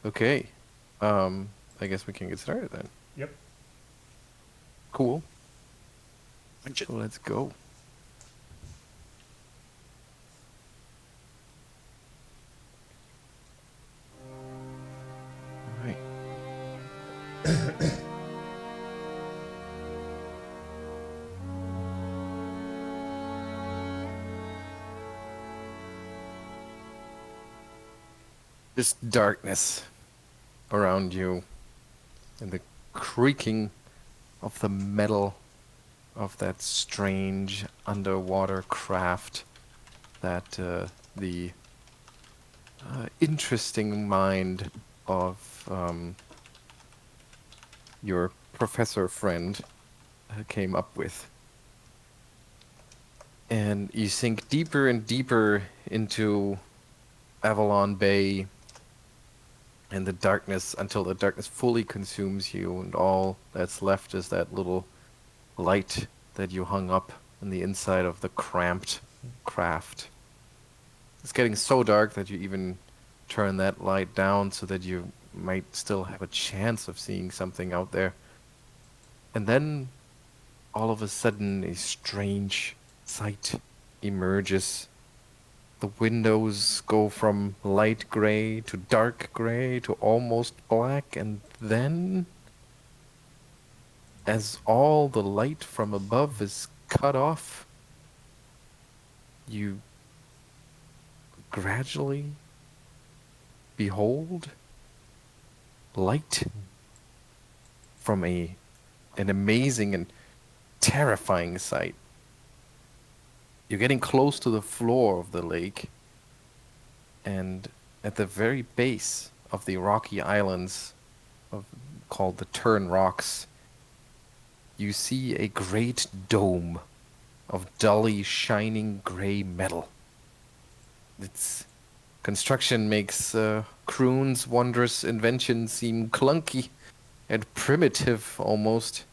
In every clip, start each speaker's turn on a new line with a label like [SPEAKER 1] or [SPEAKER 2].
[SPEAKER 1] Okay. I guess we can get started then.
[SPEAKER 2] Yep.
[SPEAKER 1] Cool.
[SPEAKER 3] Punch it.
[SPEAKER 1] So let's go. All right. This darkness around you and the creaking of the metal of that strange underwater craft that the interesting mind of your professor friend came up with. And you sink deeper and deeper into Avalon Bay and the darkness until the darkness fully consumes you, and all that's left is that little light that you hung up on the inside of the cramped craft. It's getting so dark that you even turn that light down so that you might still have a chance of seeing something out there. And then, all of a sudden, a strange sight emerges. The windows go from light gray to dark gray to almost black, and then, as all the light from above is cut off, you gradually behold light from an amazing and terrifying sight. You're getting close to the floor of the lake, and at the very base of the rocky islands called the Turn Rocks, you see a great dome of dully shining gray metal. Its construction makes Kroon's wondrous invention seem clunky and primitive almost.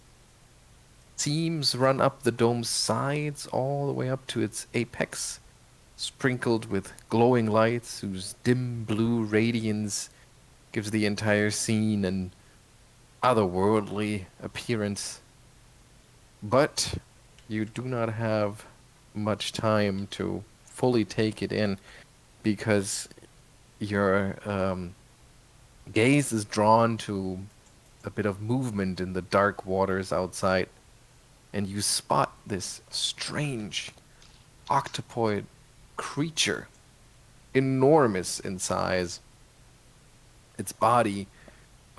[SPEAKER 1] Seams run up the dome's sides all the way up to its apex, sprinkled with glowing lights whose dim blue radiance gives the entire scene an otherworldly appearance. But you do not have much time to fully take it in because your gaze is drawn to a bit of movement in the dark waters outside, and you spot this strange octopoid creature, enormous in size. Its body,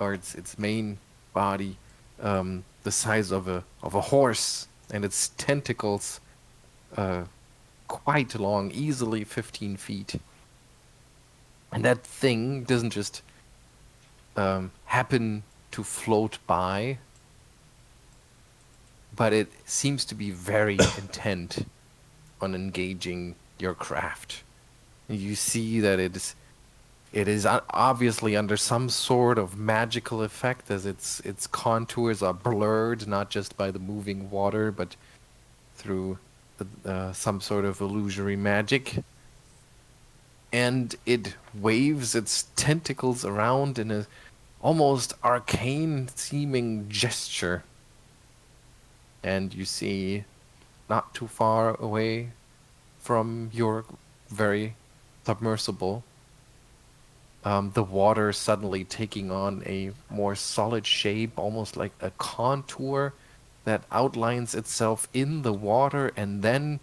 [SPEAKER 1] or its main body, the size of a horse, and its tentacles quite long, easily 15 feet. And that thing doesn't just happen to float by, but it seems to be very intent on engaging your craft. You see that it is obviously under some sort of magical effect, as its contours are blurred not just by the moving water, but through some sort of illusory magic. And it waves its tentacles around in a almost arcane seeming gesture. And you see, not too far away from your very submersible, the water suddenly taking on a more solid shape, almost like a contour that outlines itself in the water, and then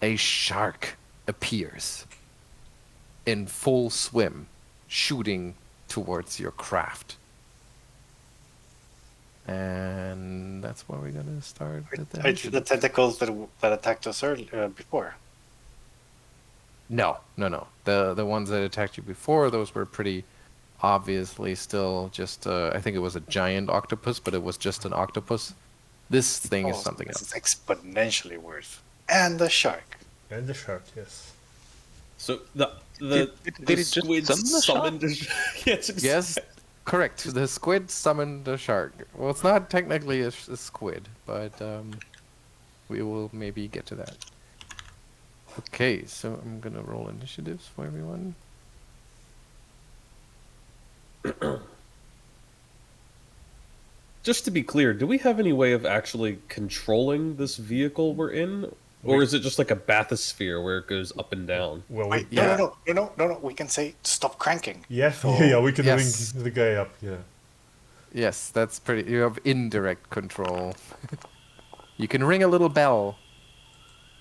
[SPEAKER 1] a shark appears in full swim, shooting towards your craft. And that's where we're gonna start.
[SPEAKER 3] Are the tentacles that attacked us earlier before?
[SPEAKER 1] No. The ones that attacked you before, those were pretty obviously still just. I think it was a giant octopus, but it was just an octopus. This thing is something
[SPEAKER 3] this
[SPEAKER 1] else.
[SPEAKER 3] is exponentially worse. And the shark.
[SPEAKER 2] And the shark, yes.
[SPEAKER 4] So the
[SPEAKER 5] Did it just
[SPEAKER 4] squid
[SPEAKER 5] summon the
[SPEAKER 4] summoned yes,
[SPEAKER 1] Yes, correct. The squid summoned the shark. Well, it's not technically a squid, but we will maybe get to that. Okay, so I'm gonna roll initiatives for everyone.
[SPEAKER 4] Just to be clear, do we have any way of actually controlling this vehicle we're in? Or is it just like a bathysphere where it goes up and down?
[SPEAKER 2] Well,
[SPEAKER 3] Wait,
[SPEAKER 1] yeah.
[SPEAKER 3] no. We can say stop cranking.
[SPEAKER 2] yeah,
[SPEAKER 3] So-
[SPEAKER 2] yeah, we can
[SPEAKER 1] Yes.
[SPEAKER 2] link the guy up. Yeah.
[SPEAKER 1] Yes, that's pretty. You have indirect control. You can ring a little bell,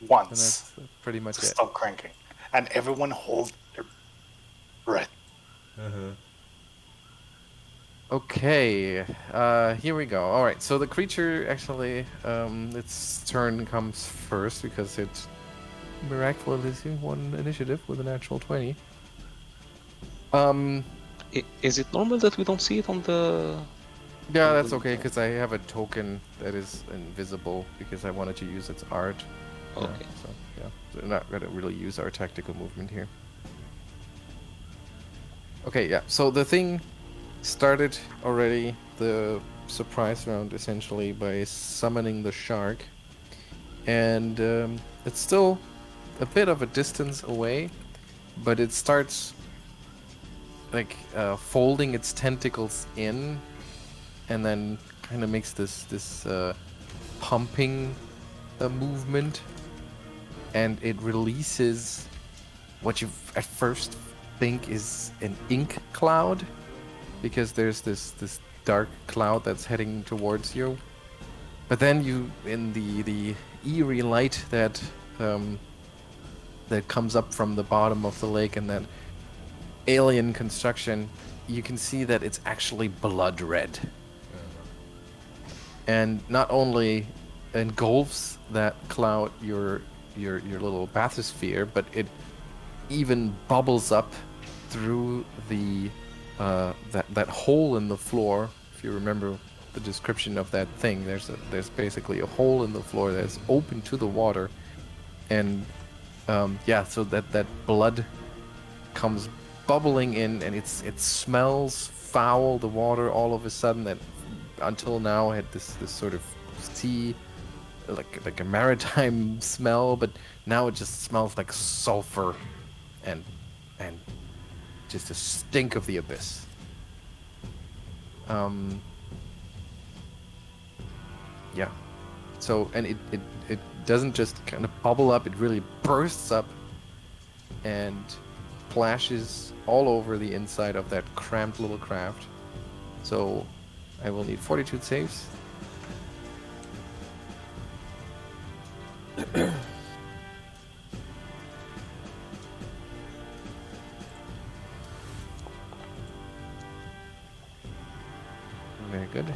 [SPEAKER 1] and
[SPEAKER 3] Once.
[SPEAKER 1] that's pretty much
[SPEAKER 3] To
[SPEAKER 1] it.
[SPEAKER 3] stop cranking. And everyone hold their breath.
[SPEAKER 2] Uh-huh.
[SPEAKER 1] Okay, here we go. All right, so the creature actually, its turn comes first because it miraculously won initiative with a natural 20.
[SPEAKER 5] Is it normal that we don't see it on the...
[SPEAKER 1] Yeah, that's okay because I have a token that is invisible because I wanted to use its art.
[SPEAKER 5] Okay.
[SPEAKER 1] So yeah, so we're not gonna really use our tactical movement here. Okay, yeah. So the thing started already the surprise round essentially by summoning the shark, and it's still a bit of a distance away, but it starts like folding its tentacles in, and then kind of makes this pumping movement, and it releases what you at first think is an ink cloud, because there's this dark cloud that's heading towards you. But then you, in the eerie light that that comes up from the bottom of the lake and that alien construction, you can see that it's actually blood red. And not only engulfs that cloud your little bathysphere, but it even bubbles up through the that hole in the floor. If you remember the description of that thing, there's basically a hole in the floor that's open to the water, and yeah, so that blood comes bubbling in, and it smells foul. The water all of a sudden, that until now had this sort of sea, like a maritime smell, but now it just smells like sulfur and just a stink of the abyss. Yeah. So, and it doesn't just kind of bubble up, it really bursts up and splashes all over the inside of that cramped little craft. So I will need fortitude saves. Very good.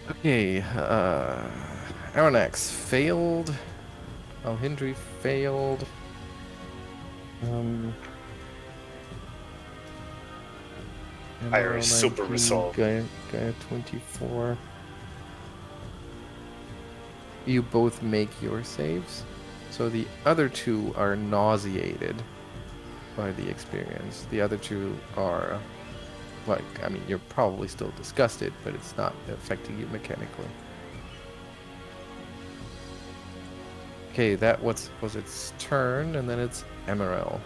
[SPEAKER 1] Okay, Arronax failed. Alhindri failed.
[SPEAKER 3] Irish super
[SPEAKER 1] 19,
[SPEAKER 3] resolve.
[SPEAKER 1] Geier 24. You both make your saves. So the other two are nauseated by the experience. The other two are, like, I mean, you're probably still disgusted, but it's not affecting you mechanically. Okay, that was its turn, and then it's Emaírel.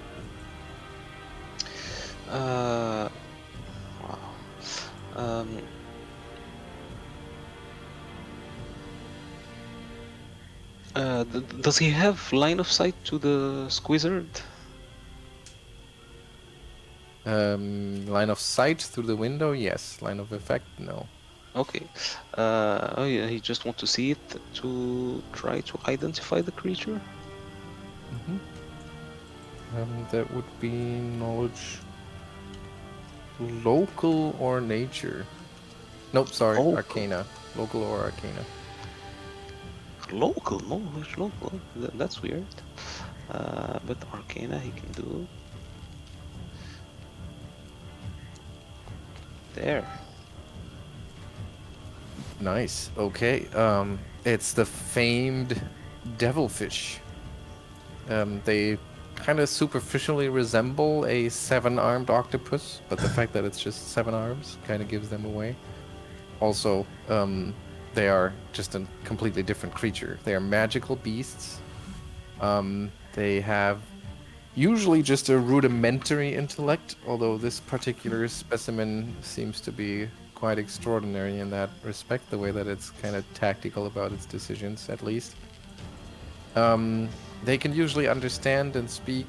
[SPEAKER 5] Wow. Does he have line of sight to the squizzard?
[SPEAKER 1] Line of sight through the window, yes. Line of effect, no.
[SPEAKER 5] Okay. Oh yeah, he just want to see it to try to identify the creature.
[SPEAKER 1] Mm-hmm. That would be knowledge, local or nature. Nope, sorry,
[SPEAKER 5] Local.
[SPEAKER 1] arcana. Local or arcana.
[SPEAKER 5] Local knowledge, local. That's weird. But Arcana he can do. There.
[SPEAKER 1] Nice. Okay. It's the famed devilfish. They kind of superficially resemble a 7-armed octopus, but the fact that it's just 7 arms kind of gives them away. Also, they are just a completely different creature. They are magical beasts, They have usually just a rudimentary intellect, although this particular specimen seems to be quite extraordinary in that respect, the way that it's kind of tactical about its decisions, at least. They can usually understand and speak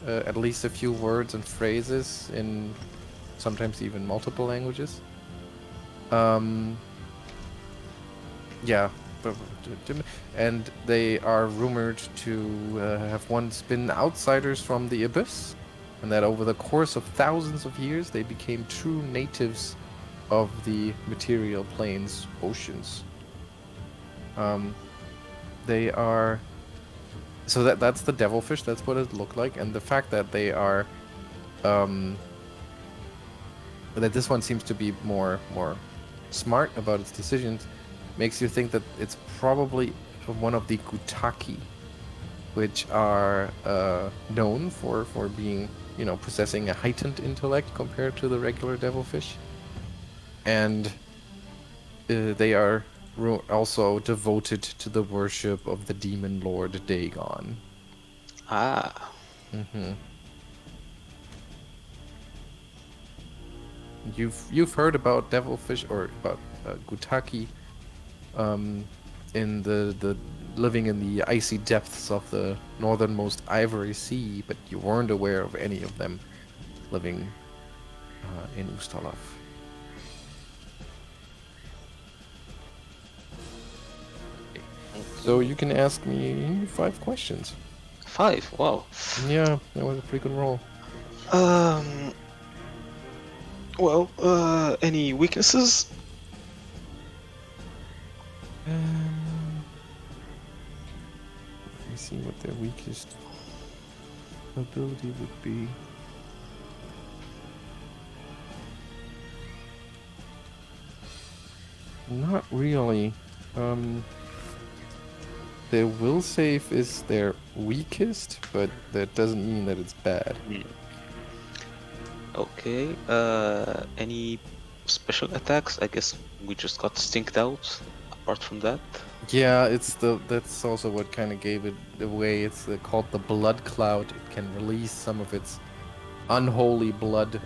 [SPEAKER 1] at least a few words and phrases in sometimes even multiple languages. Yeah, and they are rumored to have once been outsiders from the Abyss, and that over the course of thousands of years they became true natives of the material planes, oceans. They are... So that's the devilfish, that's what it looked like, and the fact that they are... that this one seems to be more smart about its decisions makes you think that it's probably one of the Gutaki, which are known for being, possessing a heightened intellect compared to the regular devilfish. And they are also devoted to the worship of the demon lord Dagon.
[SPEAKER 5] Ah.
[SPEAKER 1] Mm-hmm. You've heard about devilfish or about Gutaki in the living in the icy depths of the northernmost Ivory Sea, but you weren't aware of any of them living in Ustalav. So you can ask me 5 questions.
[SPEAKER 5] 5. Wow.
[SPEAKER 1] Yeah, that was a pretty good roll.
[SPEAKER 5] Well, any weaknesses?
[SPEAKER 1] Let me see what their weakest ability would be. Not really. Their will save is their weakest, but that doesn't mean that it's bad.
[SPEAKER 5] Okay. Any special attacks? I guess we just got stinked out. Apart from that.
[SPEAKER 1] Yeah, that's also what kind of gave it away. It's called the blood cloud. It can release some of its unholy blood,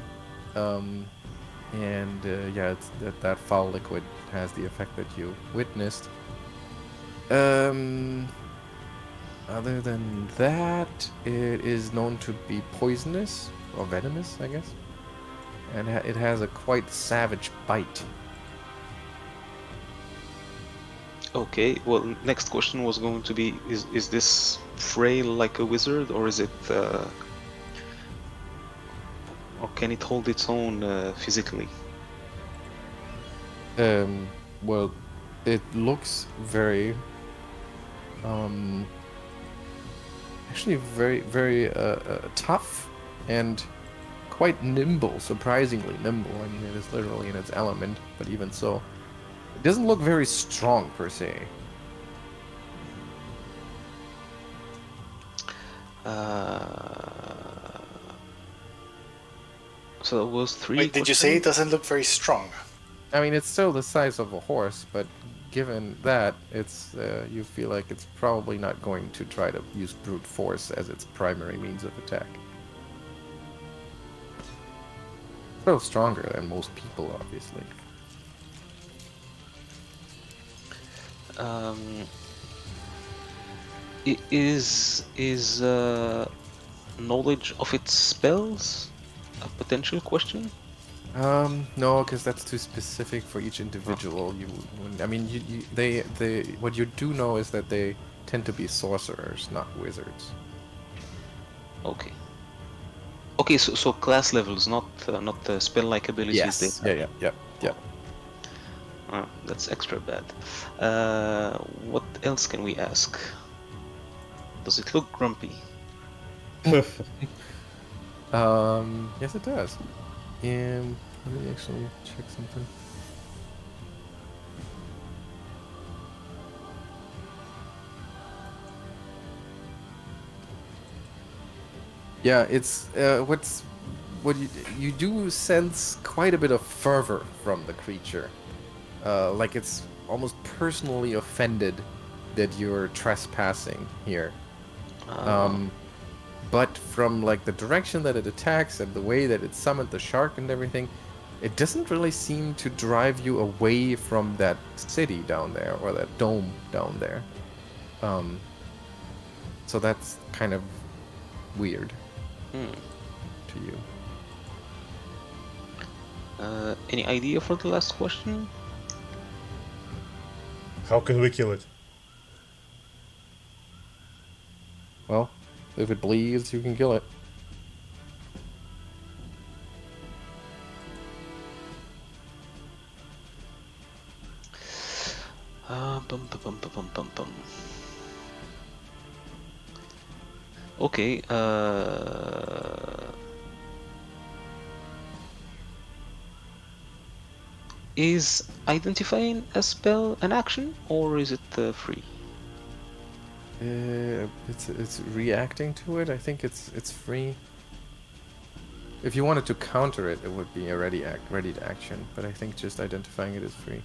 [SPEAKER 1] and yeah, it's that foul liquid has the effect that you witnessed. Other than that, it is known to be poisonous or venomous, I guess, and it has a quite savage bite.
[SPEAKER 5] Okay, well, next question was going to be, is this frail like a wizard, or is it, or can it hold its own physically?
[SPEAKER 1] Well, it looks very, actually very tough and quite nimble, surprisingly nimble. I mean, it is literally in its element, but even so. It doesn't look very strong, per se.
[SPEAKER 5] So that was 3
[SPEAKER 3] Wait, did you say it doesn't look very strong?
[SPEAKER 1] I mean, it's still the size of a horse, but given that, it's you feel like it's probably not going to try to use brute force as its primary means of attack. Still stronger than most people, obviously.
[SPEAKER 5] Is knowledge of its spells a potential question?
[SPEAKER 1] No, because that's too specific for each individual. I mean, they, what you do know is that they tend to be sorcerers, not wizards.
[SPEAKER 5] Okay. Okay, so class levels, not the spell-like abilities.
[SPEAKER 1] Yes.
[SPEAKER 5] They
[SPEAKER 1] Yeah.
[SPEAKER 5] that's extra bad. What else can we ask? Does it look grumpy?
[SPEAKER 1] Yes, it does. Let me actually check something. Yeah, it's what you do sense quite a bit of fervor from the creature, like it's almost personally offended that you're trespassing here. But from like the direction that it attacks and the way that it summoned the shark and everything, it doesn't really seem to drive you away from that city down there or that dome down there. So that's kind of weird to you.
[SPEAKER 5] Any idea for the last question?
[SPEAKER 2] How can we kill it?
[SPEAKER 1] Well, if it bleeds, you can kill it.
[SPEAKER 5] Bum, bum, bum, bum, bum, bum, bum. Okay. Is identifying a spell an action, or is it free?
[SPEAKER 1] It's reacting to it. I think it's free. If you wanted to counter it, it would be a ready to action. But I think just identifying it is free.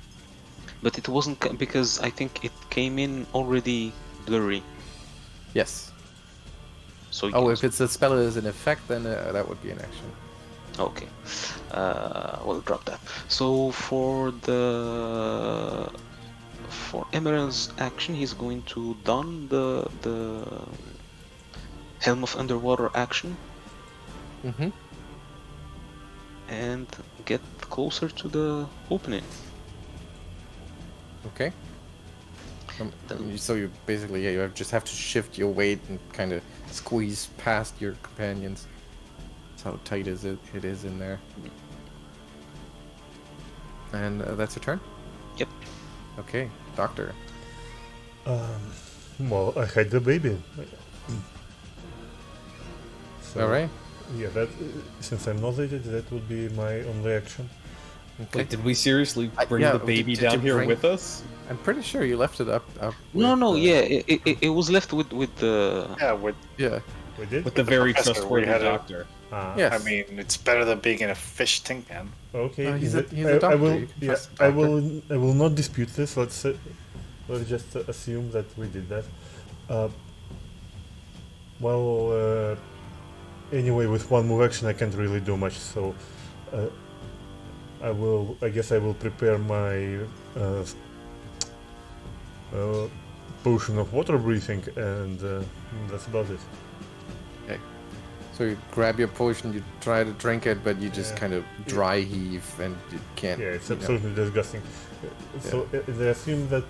[SPEAKER 5] But it wasn't because I think it came in already blurry.
[SPEAKER 1] Yes.
[SPEAKER 5] So
[SPEAKER 1] Oh,
[SPEAKER 5] yes.
[SPEAKER 1] if it's a spell is an effect, then that would be an action.
[SPEAKER 5] Okay. We'll drop that. So for Emaírel's action, he's going to don the Helm of Underwater action
[SPEAKER 1] Mm-hmm.
[SPEAKER 5] and get closer to the opening.
[SPEAKER 1] Okay. So you basically just have to shift your weight and kind of squeeze past your companions. That's how tight it is in there. And that's your turn?
[SPEAKER 5] Yep.
[SPEAKER 1] Okay, Doctor.
[SPEAKER 2] Well, I had the baby. So,
[SPEAKER 1] Alright.
[SPEAKER 2] Yeah, that since I'm nauseated, that would be my only action.
[SPEAKER 1] Okay.
[SPEAKER 4] Wait, did we seriously bring
[SPEAKER 1] yeah,
[SPEAKER 4] the baby
[SPEAKER 1] did you
[SPEAKER 4] down here
[SPEAKER 1] bring-
[SPEAKER 4] with us?
[SPEAKER 1] I'm pretty sure you left it up
[SPEAKER 5] No,
[SPEAKER 1] with,
[SPEAKER 5] yeah, it was left with the.
[SPEAKER 3] Yeah, with
[SPEAKER 1] Yeah.
[SPEAKER 2] We did?
[SPEAKER 4] With the
[SPEAKER 3] the
[SPEAKER 4] very
[SPEAKER 3] professor, we
[SPEAKER 4] trustworthy
[SPEAKER 3] had a-
[SPEAKER 4] doctor.
[SPEAKER 1] Yes.
[SPEAKER 3] I mean, it's better than being in a fish tin can.
[SPEAKER 2] Okay.
[SPEAKER 1] He's a
[SPEAKER 2] I
[SPEAKER 1] doctor,
[SPEAKER 2] will.
[SPEAKER 1] you can
[SPEAKER 2] Yeah,
[SPEAKER 1] trust the
[SPEAKER 2] I
[SPEAKER 1] doctor.
[SPEAKER 2] will. I will not dispute this. Let's just assume that we did that. Anyway, with one move action, I can't really do much. So, I will. I guess I will prepare my potion of water breathing, and that's about it.
[SPEAKER 1] Okay. So you grab your potion, you try to drink it, but you just
[SPEAKER 2] Yeah.
[SPEAKER 1] kind of dry heave and you can't.
[SPEAKER 2] Yeah, it's
[SPEAKER 1] you know.
[SPEAKER 2] absolutely disgusting. So they assume that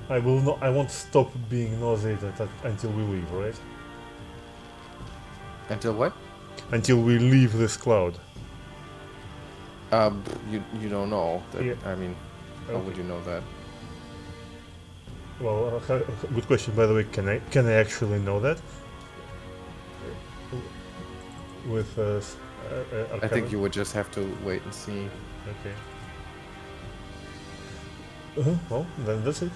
[SPEAKER 2] I will not. I won't stop being nauseated until we leave, right?
[SPEAKER 1] Until what?
[SPEAKER 2] Until we leave this cloud.
[SPEAKER 1] You don't know. That,
[SPEAKER 2] Yeah.
[SPEAKER 1] I mean, how would you know that?
[SPEAKER 2] Well, good question. By the way, can I actually know that? With
[SPEAKER 1] I think you would just have to wait and see.
[SPEAKER 2] Okay. Well, then that's it.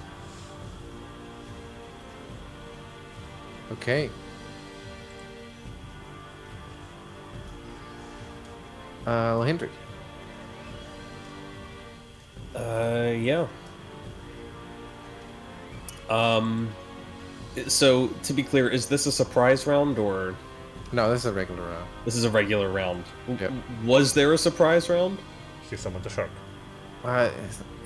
[SPEAKER 1] Okay. Alhindri.
[SPEAKER 4] Yeah. So to be clear, is this a surprise round or
[SPEAKER 1] No, this is a regular round.
[SPEAKER 4] this is a regular round?
[SPEAKER 1] Yep.
[SPEAKER 4] Was there a surprise round?
[SPEAKER 2] He summoned a shark.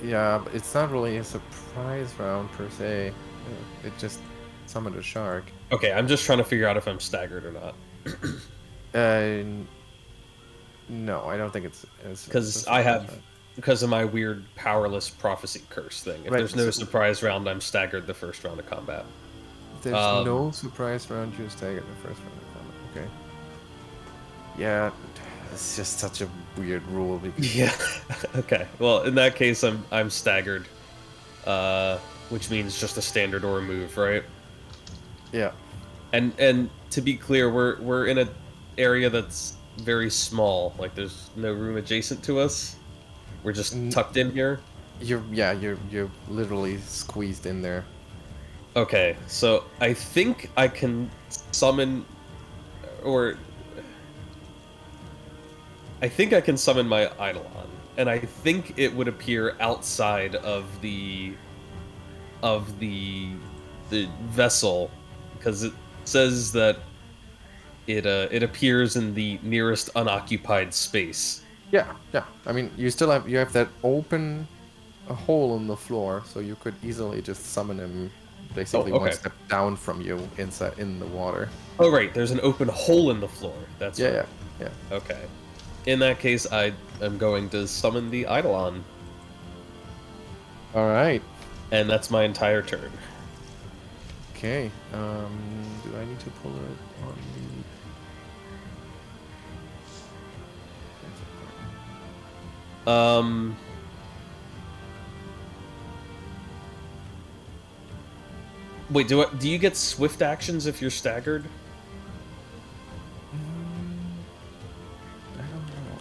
[SPEAKER 1] Yeah, but it's not really a surprise round per se. It just summoned a shark.
[SPEAKER 4] Okay, I'm just trying to figure out if I'm staggered or not.
[SPEAKER 1] No, I don't think it's
[SPEAKER 4] Because I have, because of my weird powerless prophecy curse thing. If
[SPEAKER 1] Right,
[SPEAKER 4] there's no
[SPEAKER 1] so-
[SPEAKER 4] surprise round, I'm staggered the first round of combat.
[SPEAKER 1] There's no surprise round. You stagger the first round of combat. Okay. Yeah, it's just such a weird rule because
[SPEAKER 4] Yeah. Okay. Well, in that case, I'm staggered, which means just a standard or a move, right?
[SPEAKER 1] yeah.
[SPEAKER 4] And to be clear, we're in an area that's very small. Like there's no room adjacent to us. We're just tucked in here.
[SPEAKER 1] You're literally squeezed in there.
[SPEAKER 4] Okay, so I think I can summon, or I think I can summon my Eidolon, and I think it would appear outside of the vessel, because says that it appears in the nearest unoccupied space.
[SPEAKER 1] Yeah. I mean, you have that open a hole in the floor, so you could easily just summon him basically one
[SPEAKER 4] okay.
[SPEAKER 1] step down from you inside in the water.
[SPEAKER 4] Oh, right. There's an open hole in the floor. That's right.
[SPEAKER 1] Yeah.
[SPEAKER 4] Okay. In that case, I am going to summon the Eidolon,
[SPEAKER 1] All right.
[SPEAKER 4] and that's my entire turn.
[SPEAKER 1] Okay. Do I need to pull it on
[SPEAKER 4] Wait, do you get swift actions if you're staggered?
[SPEAKER 1] I don't know.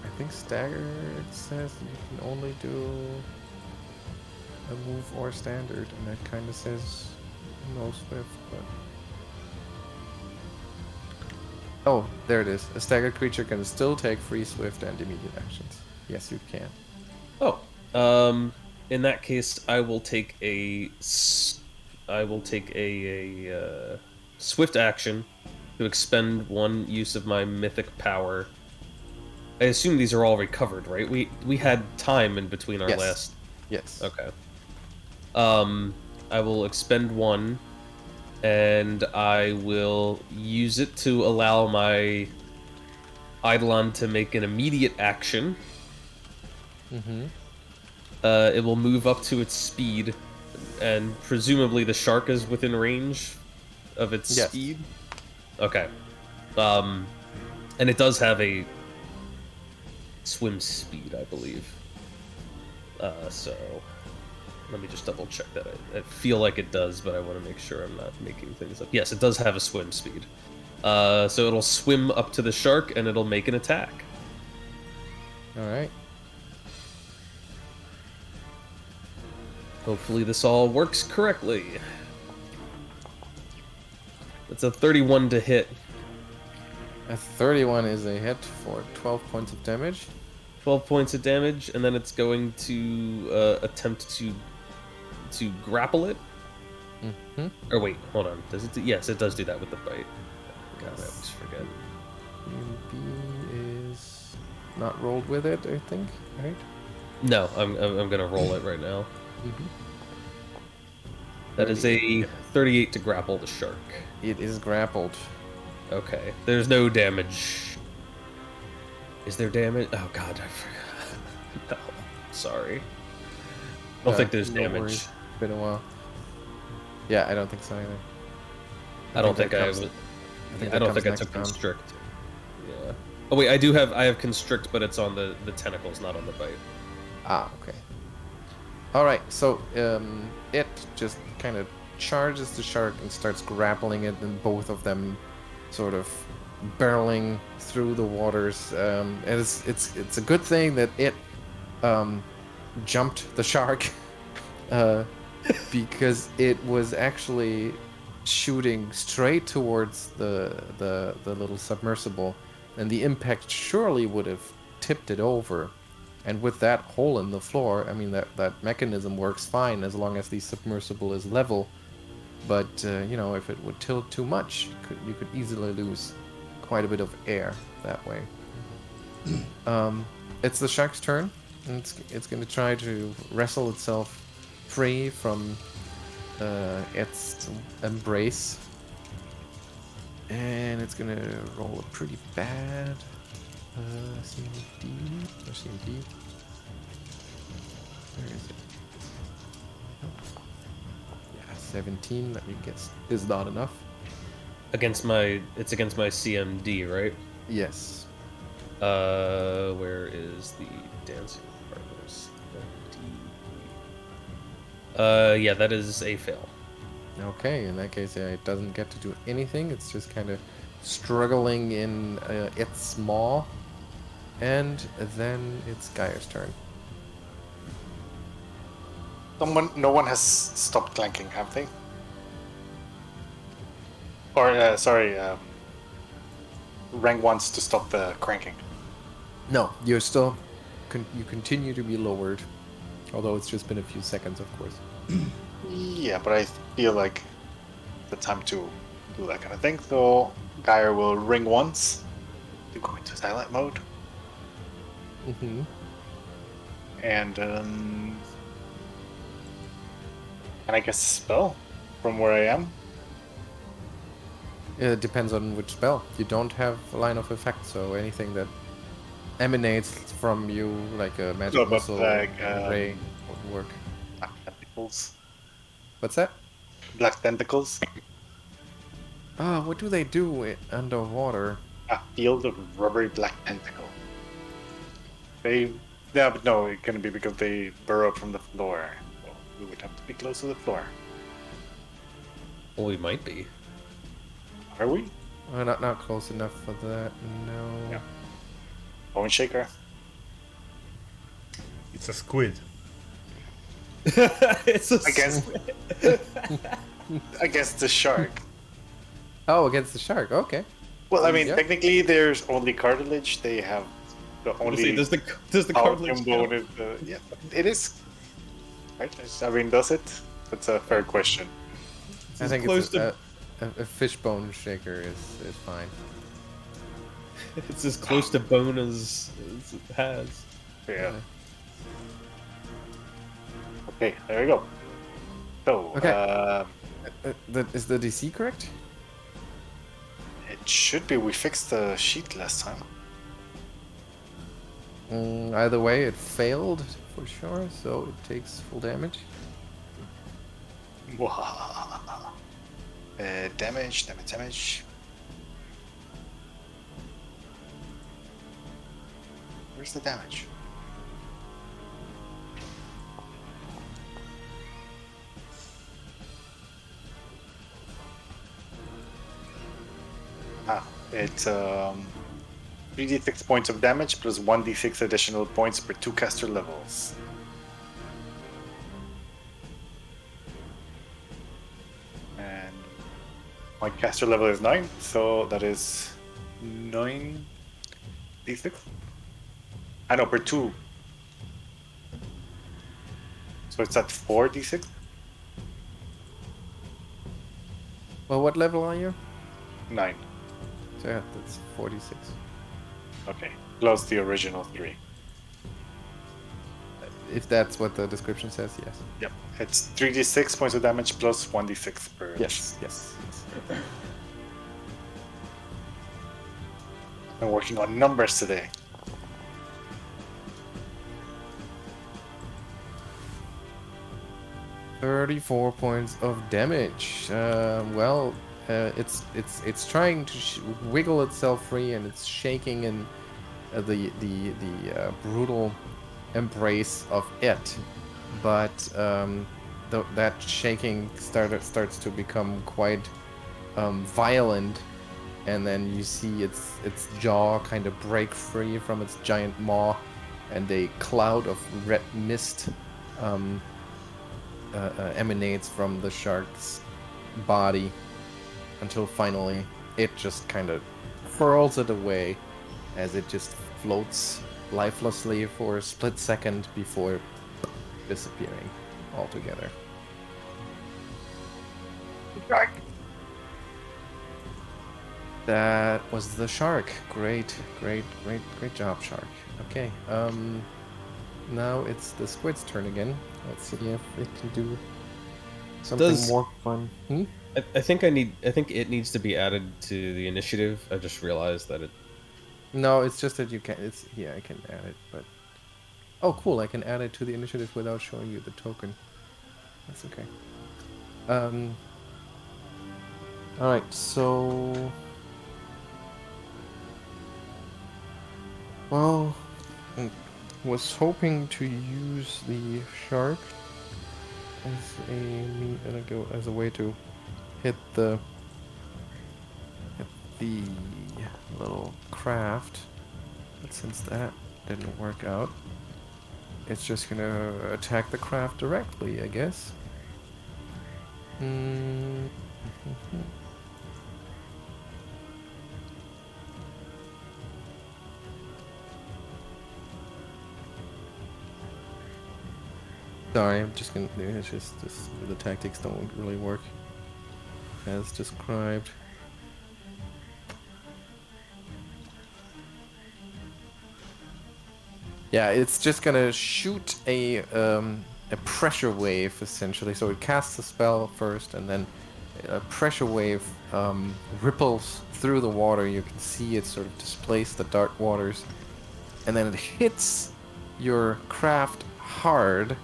[SPEAKER 1] I think stagger, it says you can only do a move or standard, and that kind of says no swift, but... Oh, there it is. A staggered creature can still take free swift and immediate actions. Yes, you can.
[SPEAKER 4] Oh, in that case, I will take a swift action to expend one use of my mythic power. I assume these are all recovered, right? We had time in between our
[SPEAKER 1] Yes.
[SPEAKER 4] last.
[SPEAKER 1] Yes.
[SPEAKER 4] Okay. I will expend one, and I will use it to allow my Eidolon to make an immediate action.
[SPEAKER 1] Mm-hmm.
[SPEAKER 4] It will move up to its speed, and presumably the shark is within range of its
[SPEAKER 1] Yes.
[SPEAKER 4] speed. Okay. And it does have a swim speed, I believe. So let me just double check that. I feel like it does, but I want to make sure I'm not making things up. Yes, it does have a swim speed. So it'll swim up to the shark and it'll make an attack.
[SPEAKER 1] All right.
[SPEAKER 4] Hopefully this all works correctly. It's a 31 to hit.
[SPEAKER 1] A 31 is a hit for 12 points of damage.
[SPEAKER 4] 12 points of damage, and then it's going to attempt to grapple it.
[SPEAKER 1] Mm-hmm.
[SPEAKER 4] Or wait, hold on. Does it? Yes, it does do that with the bite. God, I always forget.
[SPEAKER 1] B is not rolled with it, I think, right?
[SPEAKER 4] No, I'm gonna roll it right now.
[SPEAKER 1] Mm-hmm.
[SPEAKER 4] That is a 38 to grapple the shark.
[SPEAKER 1] It is grappled.
[SPEAKER 4] Okay. There's no damage. Is there damage? Oh god, I forgot. No, sorry. I don't think there's
[SPEAKER 1] no
[SPEAKER 4] damage.
[SPEAKER 1] worries. Been a while. Yeah, I don't think so either.
[SPEAKER 4] I don't think I
[SPEAKER 1] that
[SPEAKER 4] have.
[SPEAKER 1] comes- think
[SPEAKER 4] I
[SPEAKER 1] that
[SPEAKER 4] don't think I
[SPEAKER 1] comes
[SPEAKER 4] took
[SPEAKER 1] next round.
[SPEAKER 4] constrict. Yeah. Oh wait, I have constrict, but it's on the tentacles, not on the bite.
[SPEAKER 1] Ah, okay. All right, so it just kind of charges the shark and starts grappling it, and both of them sort of barreling through the waters. And it's a good thing that it jumped the shark because it was actually shooting straight towards the little submersible, and the impact surely would have tipped it over. And with that hole in the floor, I mean, that mechanism works fine as long as the submersible is level. But you know, if it would tilt too much, you could easily lose quite a bit of air that way. It's the shark's turn, and it's going to try to wrestle itself free from its embrace, and it's going to roll a pretty bad CMD or CMD. Where is it? Oh. Yeah, 17. That you guess is not enough.
[SPEAKER 4] It's against my CMD, right?
[SPEAKER 1] Yes.
[SPEAKER 4] Where is the dancing partners? Yeah, that is a fail.
[SPEAKER 1] Okay, in that case, yeah, it doesn't get to do anything. It's just kind of struggling in its maw. And then it's Geier's turn.
[SPEAKER 3] No one has stopped clanking, have they? Or, sorry, Rang wants to stop the cranking.
[SPEAKER 1] No, you're still... you continue to be lowered. Although it's just been a few seconds, of course.
[SPEAKER 3] Yeah, but I feel like the time to do that kind of thing. So Geier will ring once to go into silent mode,
[SPEAKER 1] Mm-hmm.
[SPEAKER 3] and I guess spell from where I am.
[SPEAKER 1] It depends on which spell. You don't have a line of effect, so anything that emanates from you, like a magic
[SPEAKER 3] No, but
[SPEAKER 1] missile
[SPEAKER 3] like
[SPEAKER 1] ray, would work.
[SPEAKER 3] black tentacles.
[SPEAKER 1] What's that?
[SPEAKER 3] Black tentacles.
[SPEAKER 1] Oh, what do they do underwater?
[SPEAKER 3] A field of rubbery black tentacle. They, yeah, but no, it couldn't be because they burrow from the floor. Well, we would have to be close to the floor.
[SPEAKER 4] Well, we might be.
[SPEAKER 3] Are we?
[SPEAKER 1] Not close enough for that. No.
[SPEAKER 3] Yeah. Bone shaker.
[SPEAKER 2] It's a squid.
[SPEAKER 4] It's a
[SPEAKER 3] I guess the shark.
[SPEAKER 1] Oh, against the shark. Okay.
[SPEAKER 3] Well, I mean,
[SPEAKER 1] Yeah.
[SPEAKER 3] technically, there's only cartilage. They have the only
[SPEAKER 4] Does the
[SPEAKER 3] powerful
[SPEAKER 4] cartilage
[SPEAKER 3] bone
[SPEAKER 4] count?
[SPEAKER 3] is yeah, it is. Right? I mean, does it? That's a fair question.
[SPEAKER 1] I think
[SPEAKER 4] close
[SPEAKER 1] it's
[SPEAKER 4] to-
[SPEAKER 1] a fishbone shaker is fine.
[SPEAKER 4] It's as close to bone as it has.
[SPEAKER 3] Yeah. Okay, there we go. So,
[SPEAKER 1] Okay. Is the DC correct?
[SPEAKER 3] it should be. We fixed the sheet last time.
[SPEAKER 1] Either way, it failed for sure, so it takes full damage.
[SPEAKER 3] Damage. Where's the damage? It's 3d6 points of damage plus 1d6 additional points per 2 caster levels. And my caster level is 9, so that is 9d6. I know, per 2. So it's at 4d6?
[SPEAKER 1] Well, what level are you?
[SPEAKER 3] 9.
[SPEAKER 1] So yeah, that's 46.
[SPEAKER 3] Okay, plus the original 3.
[SPEAKER 1] If that's what the description says, yes.
[SPEAKER 3] Yep, it's 3d6 points of damage plus 1d6 per.
[SPEAKER 1] Yes.
[SPEAKER 3] I'm working on numbers today.
[SPEAKER 1] $34 points of damage. Well, it's trying to wiggle itself free, and it's shaking in the brutal embrace of it. But that shaking starts to become quite violent, and then you see its jaw kind of break free from its giant maw, and a cloud of red mist emanates from the shark's body, until finally it just kind of furls it away as it just floats lifelessly for a split second before disappearing altogether. That was the shark. Great job, shark. Okay, now it's the squid's turn again. Let's see if it can do something more fun.
[SPEAKER 4] I think it needs to be added to the initiative. I just realized that it.
[SPEAKER 1] No, it's just that you can. I can add it, but oh, cool! I can add it to the initiative without showing you the token. That's okay. All right, so. Well, I was hoping to use the shark as a way to hit the little craft, but since that didn't work out, it's just gonna attack the craft directly, I guess. Sorry, I'm just gonna. It's just the tactics don't really work. as described. Yeah, it's just gonna shoot a pressure wave essentially. So it casts a spell first, and then a pressure wave ripples through the water. You can see it sort of displace the dark waters, and then it hits your craft hard.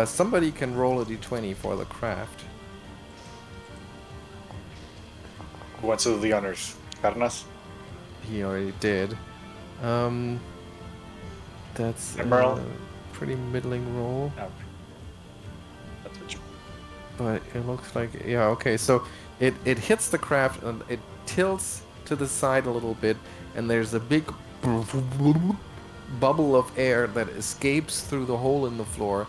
[SPEAKER 1] Somebody can roll a d20 for the craft.
[SPEAKER 3] Who wants to do the honors? Carnas?
[SPEAKER 1] He already did. That's a
[SPEAKER 3] Emaírel?
[SPEAKER 1] pretty middling roll.
[SPEAKER 3] No. That's what you...
[SPEAKER 1] But it looks like, yeah, okay, so it hits the craft and it tilts to the side a little bit, and there's a big bubble of air that escapes through the hole in the floor.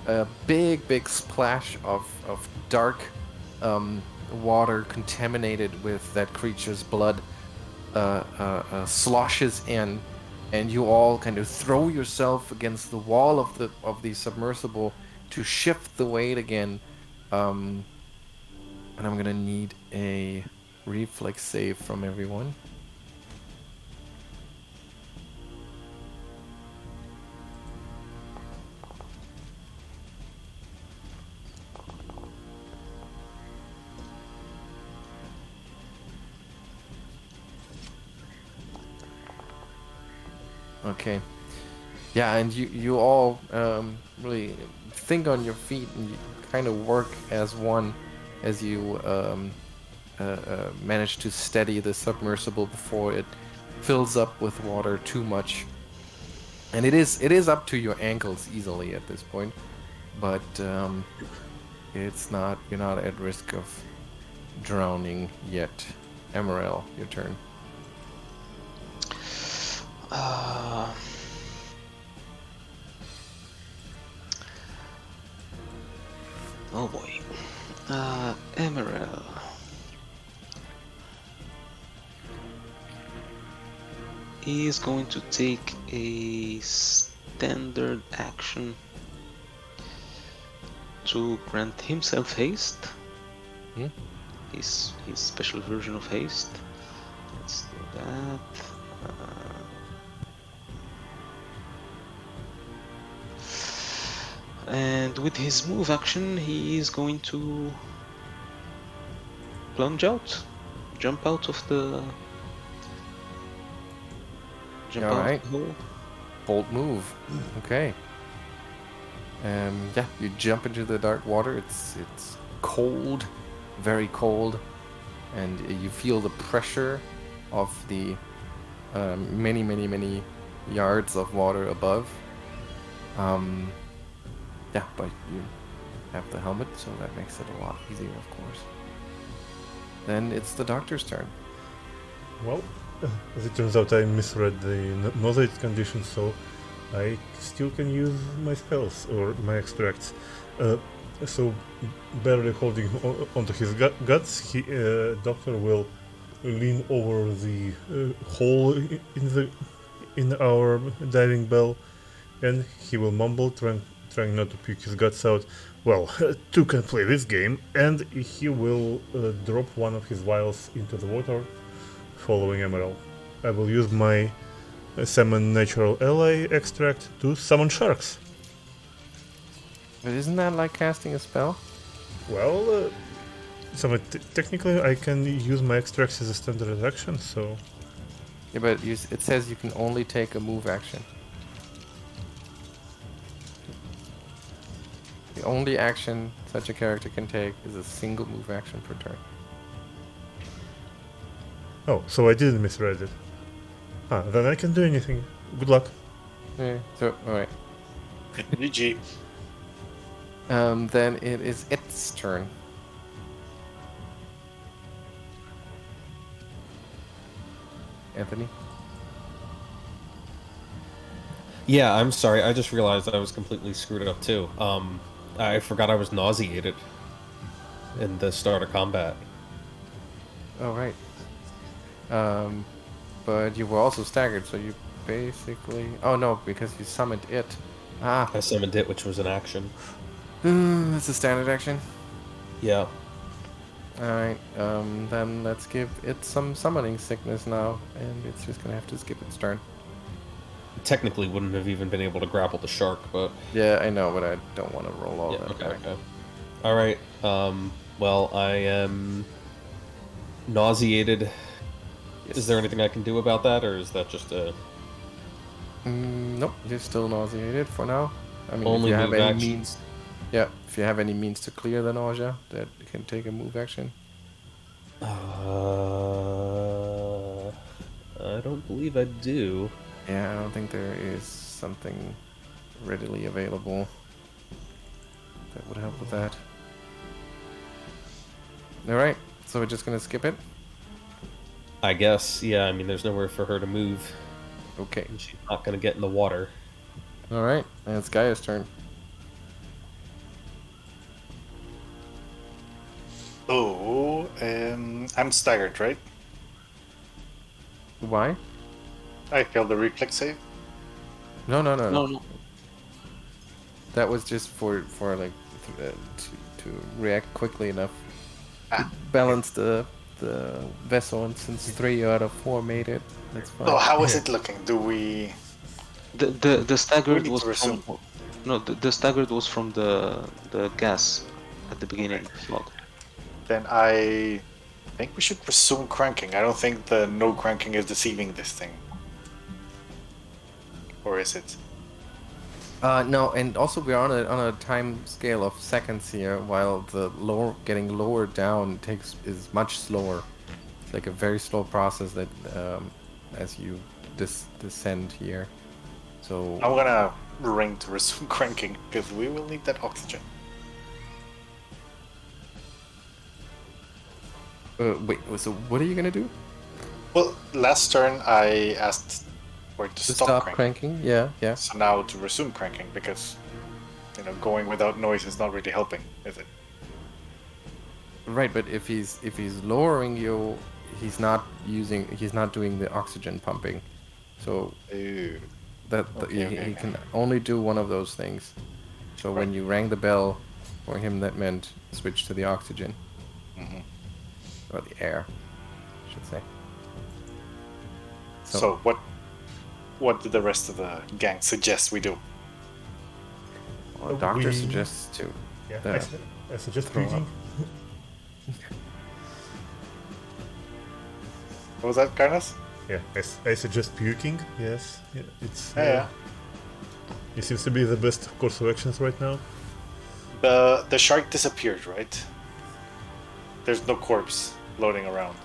[SPEAKER 1] A big splash of dark water contaminated with that creature's blood sloshes in, and you all kind of throw yourself against the wall of the submersible to shift the weight again. And I'm gonna need a reflex save from everyone. Okay. Yeah, and you all really think on your feet, and you kind of work as one as you manage to steady the submersible before it fills up with water too much. And it is up to your ankles easily at this point, but it's not, you're not at risk of drowning yet. Emaírel, your turn.
[SPEAKER 5] Oh boy. Emaírel. Is going to take a standard action to grant himself haste.
[SPEAKER 1] Hmm?
[SPEAKER 5] His special version of haste. Let's do that. And with his move action, he is going to plunge out, jump out of the
[SPEAKER 1] Alright.
[SPEAKER 5] of the hole.
[SPEAKER 1] Bold move. Okay. Yeah, you jump into the dark water. It's cold, very cold, and you feel the pressure of the many yards of water above. Yeah, but you have the helmet, so that makes it a lot easier, of course. Then it's the doctor's turn.
[SPEAKER 2] Well, as it turns out, I misread the nauseate condition, so I still can use my spells or my extracts. So, barely holding onto his guts, doctor will lean over the hole in our diving bell, and he will mumble, trying not to puke his guts out. Well, two can play this game, and he will drop one of his vials into the water, following Emaírel. I will use my Summon Natural Ally extract to summon sharks.
[SPEAKER 1] But isn't that like casting a spell?
[SPEAKER 2] Well, technically I can use my extracts as a standard action, so...
[SPEAKER 1] Yeah, but it says you can only take a move action. The only action such a character can take is a single move action per turn.
[SPEAKER 2] Oh, so I didn't misread it. Ah, then I can do anything. Good luck.
[SPEAKER 1] Yeah, so, alright.
[SPEAKER 3] GG.
[SPEAKER 1] Then it is its turn. Anthony?
[SPEAKER 4] Yeah, I'm sorry. I just realized I was completely screwed up too. I forgot I was nauseated in the start of combat.
[SPEAKER 1] Oh, right. But you were also staggered, so you basically... Oh, no, because you summoned it. Ah,
[SPEAKER 4] I summoned it, which was an action.
[SPEAKER 1] that's a standard action.
[SPEAKER 4] Yeah.
[SPEAKER 1] Alright, then let's give it some summoning sickness now, and it's just gonna have to skip its turn.
[SPEAKER 4] Technically, wouldn't have even been able to grapple the shark, but
[SPEAKER 1] Yeah, I know, but I don't want to roll all
[SPEAKER 4] yeah,
[SPEAKER 1] that
[SPEAKER 4] okay,
[SPEAKER 1] back.
[SPEAKER 4] okay. All right. Well, I am nauseated.
[SPEAKER 1] Yes.
[SPEAKER 4] Is there anything I can do about that, or is that just a
[SPEAKER 1] Nope, you're still nauseated for now. I mean,
[SPEAKER 4] only
[SPEAKER 1] if you have
[SPEAKER 4] move
[SPEAKER 1] any
[SPEAKER 4] action?
[SPEAKER 1] means, yeah, if you have any means to clear the nausea, that can take a move action.
[SPEAKER 4] I don't believe I do.
[SPEAKER 1] Yeah, I don't think there is something readily available that would help with that. Alright, so we're just gonna skip it?
[SPEAKER 4] I guess, yeah. I mean, there's nowhere for her to move,
[SPEAKER 1] Okay.
[SPEAKER 4] and she's not gonna get in the water.
[SPEAKER 1] Alright, and it's Gaia's turn.
[SPEAKER 3] Oh, I'm staggered, right?
[SPEAKER 1] Why?
[SPEAKER 3] I failed the reflex save.
[SPEAKER 1] No.
[SPEAKER 5] No.
[SPEAKER 1] That was just for like to react quickly enough to
[SPEAKER 3] Ah.
[SPEAKER 1] balance the vessel, and since 3 out of 4 made it, that's fine.
[SPEAKER 3] So how is it looking? Do we?
[SPEAKER 5] The staggered
[SPEAKER 3] need
[SPEAKER 5] was
[SPEAKER 3] to resume.
[SPEAKER 5] from no the staggered was from the gas at the beginning of the slot.
[SPEAKER 3] Then I think we should resume cranking. I don't think the no cranking is deceiving this thing. Or is it?
[SPEAKER 1] No, and also we're on a time scale of seconds here, while the getting lower down is much slower. It's like a very slow process that as you descend here. So
[SPEAKER 3] I'm gonna ring to resume cranking because we will need that oxygen.
[SPEAKER 1] wait, so what are you gonna do?
[SPEAKER 3] Well, last turn I asked for it to
[SPEAKER 1] To
[SPEAKER 3] stop,
[SPEAKER 1] stop
[SPEAKER 3] cranking.
[SPEAKER 1] cranking? Yeah.
[SPEAKER 3] So now to resume cranking because going without noise is not really helping, is it?
[SPEAKER 1] Right, but if he's lowering you, he's not doing the oxygen pumping. So
[SPEAKER 3] Ooh.
[SPEAKER 1] he can only do one of those things. So when
[SPEAKER 3] Right.
[SPEAKER 1] you rang the bell for him, that meant switch to the oxygen.
[SPEAKER 3] Mhm.
[SPEAKER 1] Or the air, I should say.
[SPEAKER 3] So what did the rest of the gang suggest we do?
[SPEAKER 1] Well, the doctor
[SPEAKER 2] we-
[SPEAKER 1] suggests to
[SPEAKER 2] Yeah,
[SPEAKER 1] the-
[SPEAKER 2] I suggest
[SPEAKER 1] throw
[SPEAKER 2] puking.
[SPEAKER 3] What was that, Carlos?
[SPEAKER 2] Yeah, I suggest puking. Yes, yeah, it's.
[SPEAKER 3] Yeah.
[SPEAKER 2] It seems to be the best course of actions right now.
[SPEAKER 3] The shark disappeared, right? There's no corpse floating around.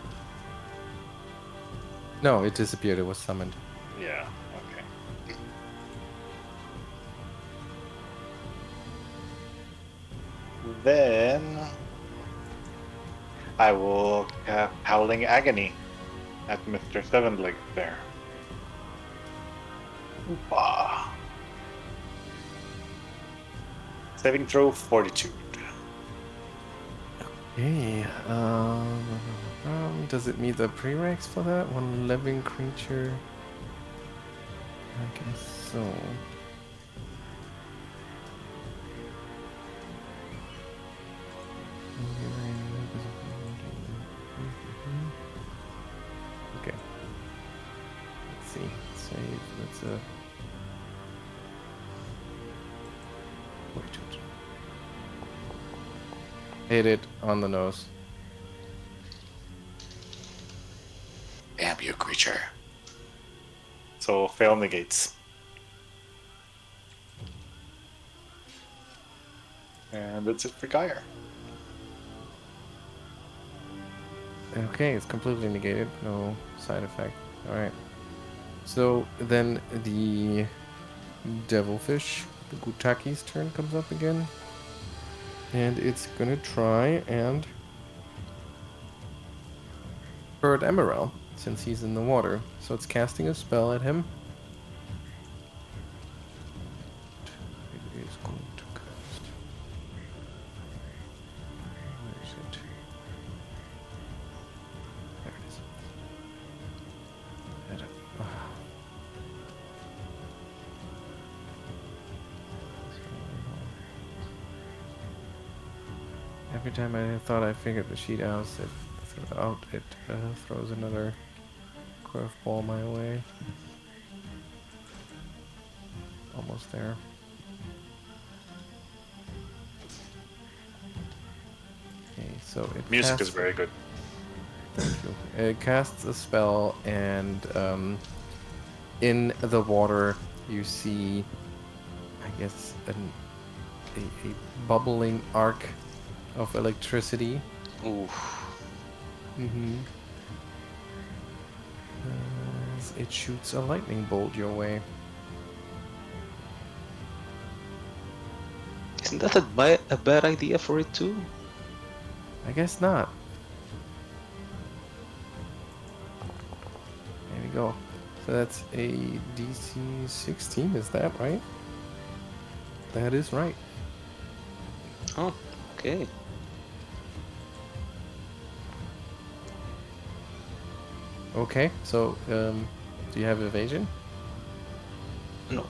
[SPEAKER 1] No, it disappeared. It was summoned.
[SPEAKER 3] Yeah. Okay. Then I will Howling Agony at Mr. Sevenleg there. Oopa. Saving throw Fortitude.
[SPEAKER 1] Okay. Does it meet the prereqs for that? One living creature. I guess so. Okay. Let's see. Save. That's a. Wait. Hit it on the nose.
[SPEAKER 3] Damn you, creature. So fail negates. And that's it for Geier.
[SPEAKER 1] Okay, it's completely negated. No side effect. Alright. So then the devilfish, the Gutaki's turn comes up again. And it's gonna try and hurt Emaírel since he's in the water. So it's casting a spell at him. It is going to cast. Where is it? There it is. Every time I thought I figured the sheet out, it throws another curveball my way. Almost there. Okay, so it
[SPEAKER 3] Music
[SPEAKER 1] casts,
[SPEAKER 3] is very good.
[SPEAKER 1] thank you. It casts a spell, and in the water you see, I guess, a bubbling arc of electricity.
[SPEAKER 5] Oof.
[SPEAKER 1] Mm-hmm. It shoots a lightning bolt your way.
[SPEAKER 5] Isn't that a bad idea for it too?
[SPEAKER 1] I guess not. There we go. So that's a DC 16, is that right? That is right.
[SPEAKER 5] Oh, okay.
[SPEAKER 1] Okay, so do you have evasion?
[SPEAKER 5] No.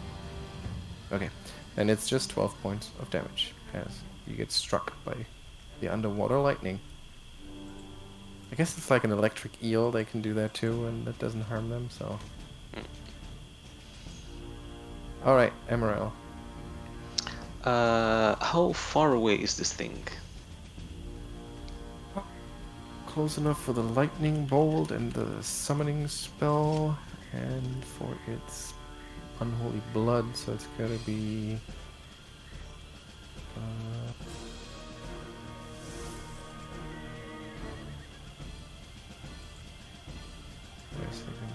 [SPEAKER 1] Okay, and it's just 12 points of damage as you get struck by the underwater lightning. I guess it's like an electric eel, they can do that too, and that doesn't harm them, so... Alright, Emaírel.
[SPEAKER 5] How far away is this thing?
[SPEAKER 1] Close enough for the lightning bolt and the summoning spell, and for its unholy blood, so it's gotta be... wait a second.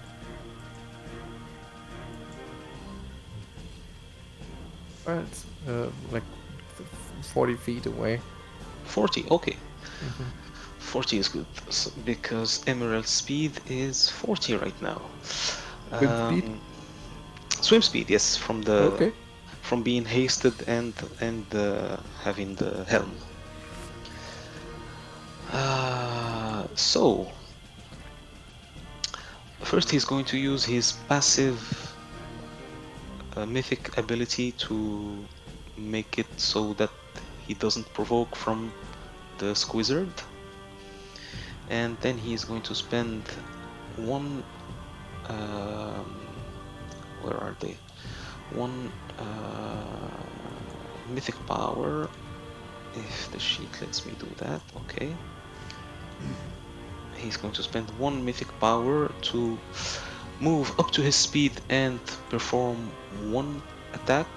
[SPEAKER 1] It's like 40 feet away.
[SPEAKER 5] 40, okay. 40 is good, because Emaírel's speed is 40 right now.
[SPEAKER 1] Swim speed?
[SPEAKER 5] Swim speed, yes, from the
[SPEAKER 1] Okay.
[SPEAKER 5] from being hasted and having the helm. So first he's going to use his passive mythic ability to make it so that he doesn't provoke from the squizzard, and then he's going to spend one where are they? One mythic power, if the sheet lets me do that. Okay, he's going to spend one mythic power to move up to his speed and perform one attack.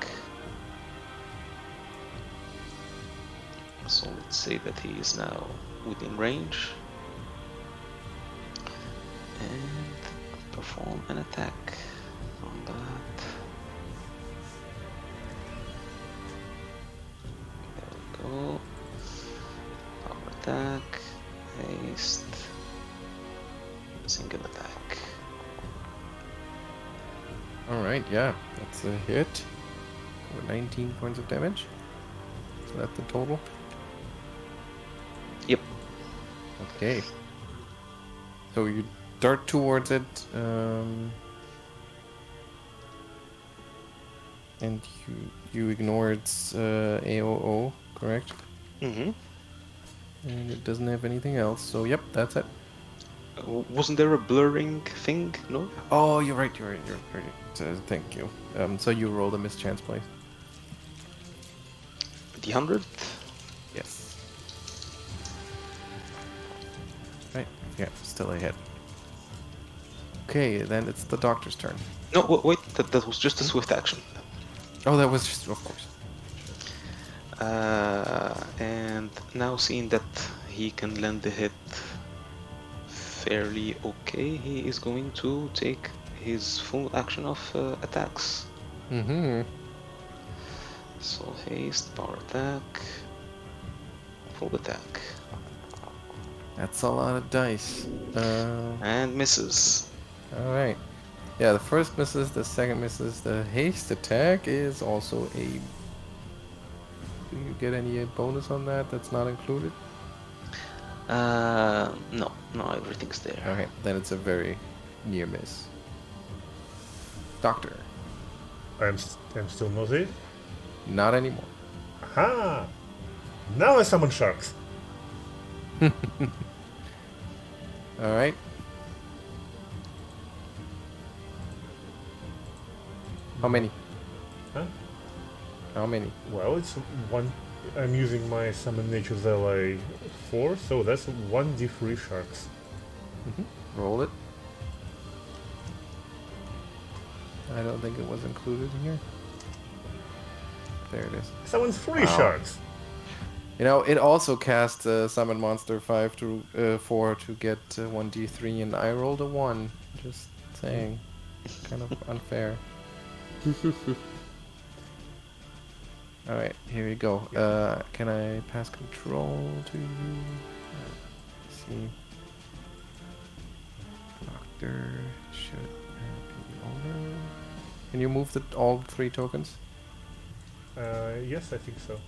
[SPEAKER 5] So let's say that he is now within range and perform an attack on that. There we go. Power attack, haste, single attack.
[SPEAKER 1] Alright, yeah, that's a hit. For 19 points of damage. So that's the total.
[SPEAKER 5] Yep.
[SPEAKER 1] Okay. So you dart towards it, and you ignore its AOO, correct?
[SPEAKER 5] Mm-hmm.
[SPEAKER 1] And it doesn't have anything else, so yep, that's it.
[SPEAKER 5] Wasn't there a blurring thing? No?
[SPEAKER 1] Oh, you're right. Thank you. So you roll the mischance, please.
[SPEAKER 5] The 100th?
[SPEAKER 1] Yes. Right. Yeah, still a hit. Okay, then it's the doctor's turn.
[SPEAKER 5] No, wait, that was just a swift action.
[SPEAKER 1] Oh, that was just, of course.
[SPEAKER 5] And now seeing that he can land the hit fairly okay, he is going to take his full action of attacks.
[SPEAKER 1] Mm-hmm.
[SPEAKER 5] So haste, power attack, full attack.
[SPEAKER 1] That's a lot of dice.
[SPEAKER 5] And misses.
[SPEAKER 1] Alright. Yeah, the first misses, the second misses. The haste attack is also a... Do you get any bonus on that? That's not included?
[SPEAKER 5] No, everything's there.
[SPEAKER 1] Okay, then it's a very near miss. Doctor.
[SPEAKER 2] I'm still nosy.
[SPEAKER 1] Not anymore.
[SPEAKER 2] Aha! Now I summon sharks.
[SPEAKER 1] All right. How many?
[SPEAKER 2] Huh?
[SPEAKER 1] How many?
[SPEAKER 2] Well, it's one. I'm using my Summon Nature's Ally 4, so that's 1d3 sharks.
[SPEAKER 1] Roll it. I don't think it was included here. There it is.
[SPEAKER 2] Summon 3
[SPEAKER 1] Wow.
[SPEAKER 2] sharks!
[SPEAKER 1] You know, it also cast Summon Monster 5 to 4 to get 1d3, and I rolled a 1. Just saying. Kind of unfair. Alright, here we go. Can I pass control to you? Let's see. Doctor should be over. Can you move all 3 tokens?
[SPEAKER 2] Yes, I think so.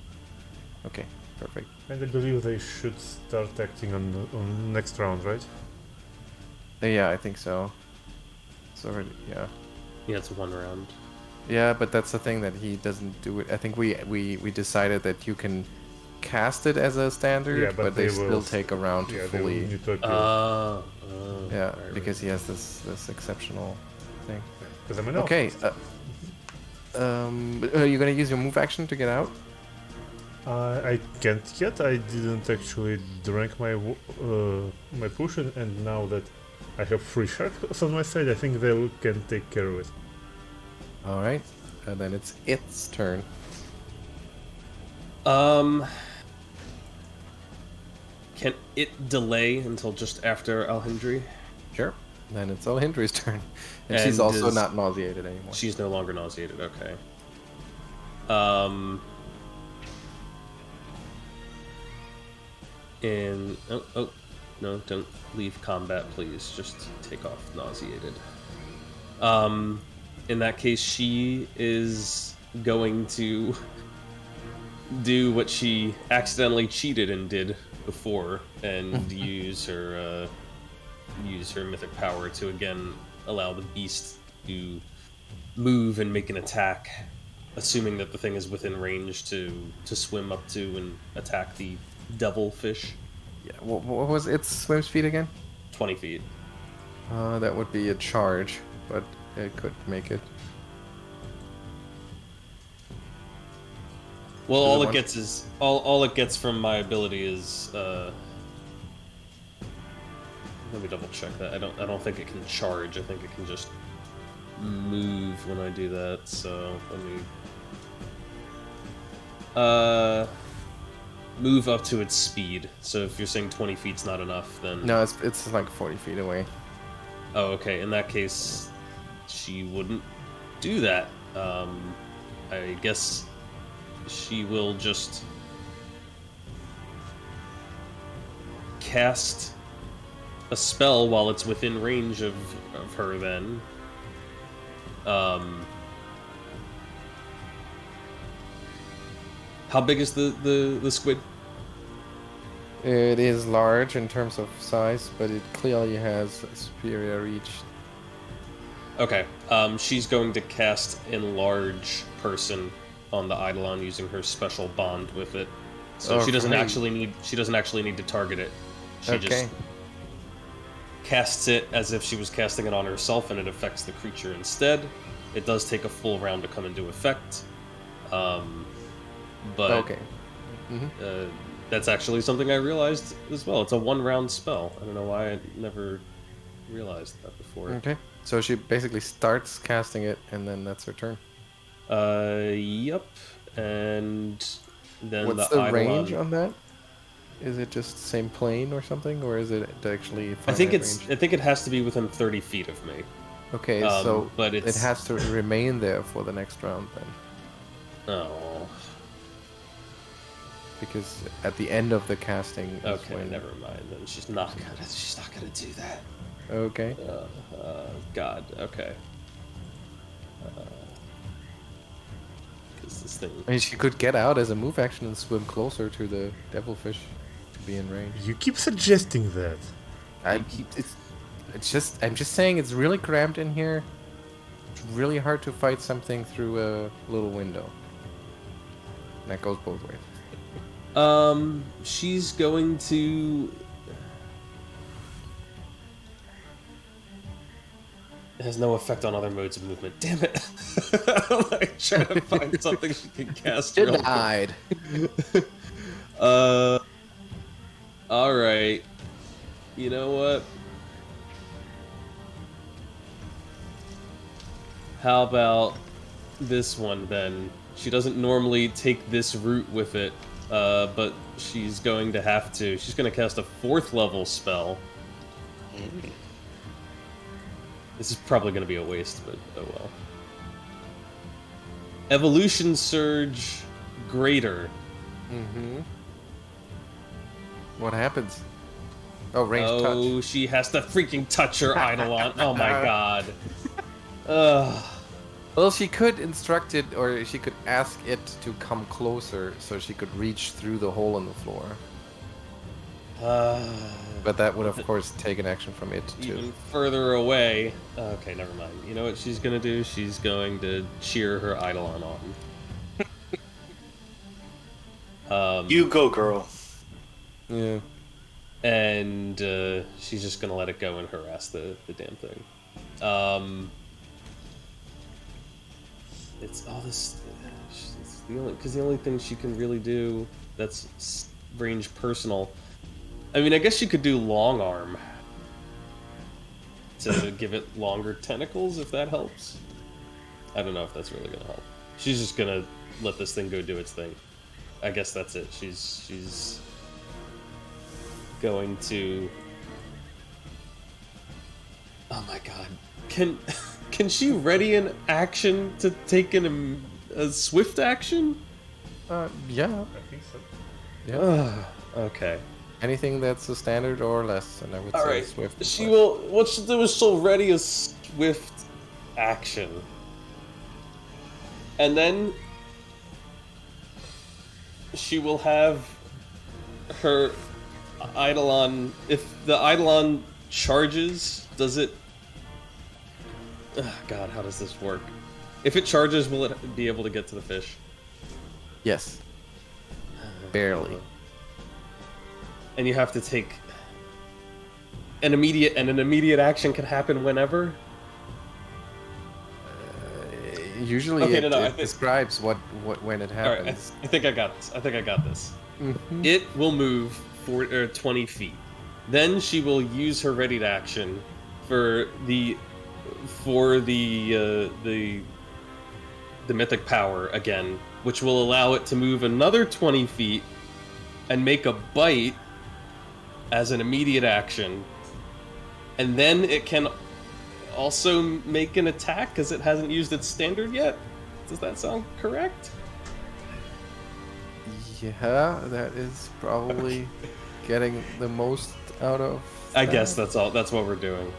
[SPEAKER 1] Okay, perfect.
[SPEAKER 2] And I believe they should start acting on next round, right?
[SPEAKER 1] Yeah, I think so. It's already, yeah.
[SPEAKER 4] Yeah, it's 1 round.
[SPEAKER 1] Yeah, but that's the thing that he doesn't do it. I think we decided that you can cast it as a standard,
[SPEAKER 2] Yeah,
[SPEAKER 1] but they still
[SPEAKER 2] will
[SPEAKER 1] take a round to
[SPEAKER 2] yeah, they will
[SPEAKER 1] fully.
[SPEAKER 2] need to appeal.
[SPEAKER 1] Yeah,
[SPEAKER 4] right,
[SPEAKER 1] because he has this exceptional thing.
[SPEAKER 2] Because I'm an
[SPEAKER 1] Okay.
[SPEAKER 2] Alchemist.
[SPEAKER 1] Are you gonna use your move action to get out?
[SPEAKER 2] I can't yet. I didn't actually drink my potion, and now that I have 3 sharks on my side, I think they can take care of it.
[SPEAKER 1] All right, and then it's its turn.
[SPEAKER 4] Can it delay until just after Alhindri?
[SPEAKER 1] Sure. Then it's Alhindri's turn, and she's
[SPEAKER 4] And
[SPEAKER 1] also
[SPEAKER 4] is-
[SPEAKER 1] not nauseated anymore.
[SPEAKER 4] She's no longer nauseated. Okay. And oh no, don't leave combat, please. Just take off nauseated. In that case, she is going to do what she accidentally cheated and did before, and use her mythic power to again allow the beast to move and make an attack, assuming that the thing is within range to swim up to and attack the devil fish.
[SPEAKER 1] Yeah. What was its swim speed again?
[SPEAKER 4] 20 feet.
[SPEAKER 1] That would be a charge, but it could make it.
[SPEAKER 4] Well,
[SPEAKER 1] Is it
[SPEAKER 4] all it
[SPEAKER 1] one?
[SPEAKER 4] gets is all it gets from my ability is. Let me double check that. I don't think it can charge. I think it can just move when I do that. So let me. Move up to its speed. So if you're saying 20 feet's not enough, then
[SPEAKER 1] No, it's like 40 feet away.
[SPEAKER 4] Oh, okay. In that case, she wouldn't do that. I guess she will just cast a spell while it's within range of her then. How big is the squid?
[SPEAKER 1] It is large in terms of size, but it clearly has superior reach.
[SPEAKER 4] Okay. She's going to cast Enlarge Person on the Eidolon using her special bond with it. So she doesn't
[SPEAKER 1] Okay.
[SPEAKER 4] actually need to target it. She just
[SPEAKER 1] Okay.
[SPEAKER 4] casts it as if she was casting it on herself, and it affects the creature instead. It does take a full round to come into effect. But
[SPEAKER 1] Okay.
[SPEAKER 4] that's actually something I realized as well. It's a 1-round spell. I don't know why I never realized that before.
[SPEAKER 1] Okay. So she basically starts casting it, and then that's her turn.
[SPEAKER 4] Yep. And then
[SPEAKER 1] What's
[SPEAKER 4] the
[SPEAKER 1] the
[SPEAKER 4] Eidolon...
[SPEAKER 1] range on that? Is it just same plane or something, or is it actually?
[SPEAKER 4] I think
[SPEAKER 1] finite
[SPEAKER 4] it's.
[SPEAKER 1] range?
[SPEAKER 4] I think it has to be within 30 feet of me.
[SPEAKER 1] Okay, so
[SPEAKER 4] but
[SPEAKER 1] it
[SPEAKER 4] it's-
[SPEAKER 1] has to remain there for the next round then,
[SPEAKER 4] Oh.
[SPEAKER 1] because at the end of the casting. Is
[SPEAKER 4] Okay.
[SPEAKER 1] when...
[SPEAKER 4] Never mind. Then she's not gonna do that.
[SPEAKER 1] Okay.
[SPEAKER 4] God. Okay. Because this thing.
[SPEAKER 1] I mean, she could get out as a move action and swim closer to the devilfish to be in range.
[SPEAKER 2] You keep suggesting that.
[SPEAKER 1] I'm just saying it's really cramped in here. It's really hard to fight something through a little window. And that goes both ways.
[SPEAKER 4] She's going to has no effect on other modes of movement. Damn it! I'm like trying to find something she can cast. real quick.
[SPEAKER 1] Denied.
[SPEAKER 4] All right. You know what? How about this one then? She doesn't normally take this route with it, but she's going to have to. She's going to cast a 4th level spell. This is probably going to be a waste, but oh well. Evolution Surge Greater.
[SPEAKER 1] Mm-hmm. What happens? Oh, range
[SPEAKER 4] Oh,
[SPEAKER 1] touch.
[SPEAKER 4] she has to freaking touch her Eidolon. Oh my god. Ugh.
[SPEAKER 1] Well, she could instruct it, or she could ask it to come closer, so she could reach through the hole in the floor. But that would, of course, take an action from it too.
[SPEAKER 4] Even further away. Okay, never mind. You know what she's gonna do? She's going to cheer her Eidolon on.
[SPEAKER 3] You go, girl.
[SPEAKER 1] Yeah.
[SPEAKER 4] And she's just gonna let it go and harass the damn thing. It's all this. It's the only thing she can really do that's range personal. I mean, I guess she could do long arm to give it longer tentacles if that helps. I don't know if that's really gonna help. She's just gonna let this thing go do its thing. I guess that's it. She's going to. Oh my god! Can she ready an action to take a swift action?
[SPEAKER 1] Yeah.
[SPEAKER 2] I think so.
[SPEAKER 1] Yeah.
[SPEAKER 4] Okay.
[SPEAKER 1] Anything that's a standard or less, and I would
[SPEAKER 4] All
[SPEAKER 1] say
[SPEAKER 4] right.
[SPEAKER 1] swift.
[SPEAKER 4] She will. What she'll do is she'll ready a swift action, and then she will have her Eidolon. If the Eidolon charges, does it? Oh, God, how does this work? If it charges, will it be able to get to the fish?
[SPEAKER 1] Yes. Barely.
[SPEAKER 4] And you have to take an immediate action can happen whenever.
[SPEAKER 1] Usually,
[SPEAKER 4] Okay,
[SPEAKER 1] it,
[SPEAKER 4] no, I
[SPEAKER 1] it
[SPEAKER 4] think-
[SPEAKER 1] describes what when it
[SPEAKER 4] All right,
[SPEAKER 1] happens.
[SPEAKER 4] I think I got this. I think I got this.
[SPEAKER 1] Mhm.
[SPEAKER 4] It will move 20 feet. Then she will use her readied action for the mythic power again, which will allow it to move another 20 feet and make a bite as an immediate action. And then it can also make an attack because it hasn't used its standard yet. Does that sound correct?
[SPEAKER 1] Yeah, that is probably getting the most out of.
[SPEAKER 4] I guess
[SPEAKER 1] that.
[SPEAKER 4] that's all. That's what we're doing.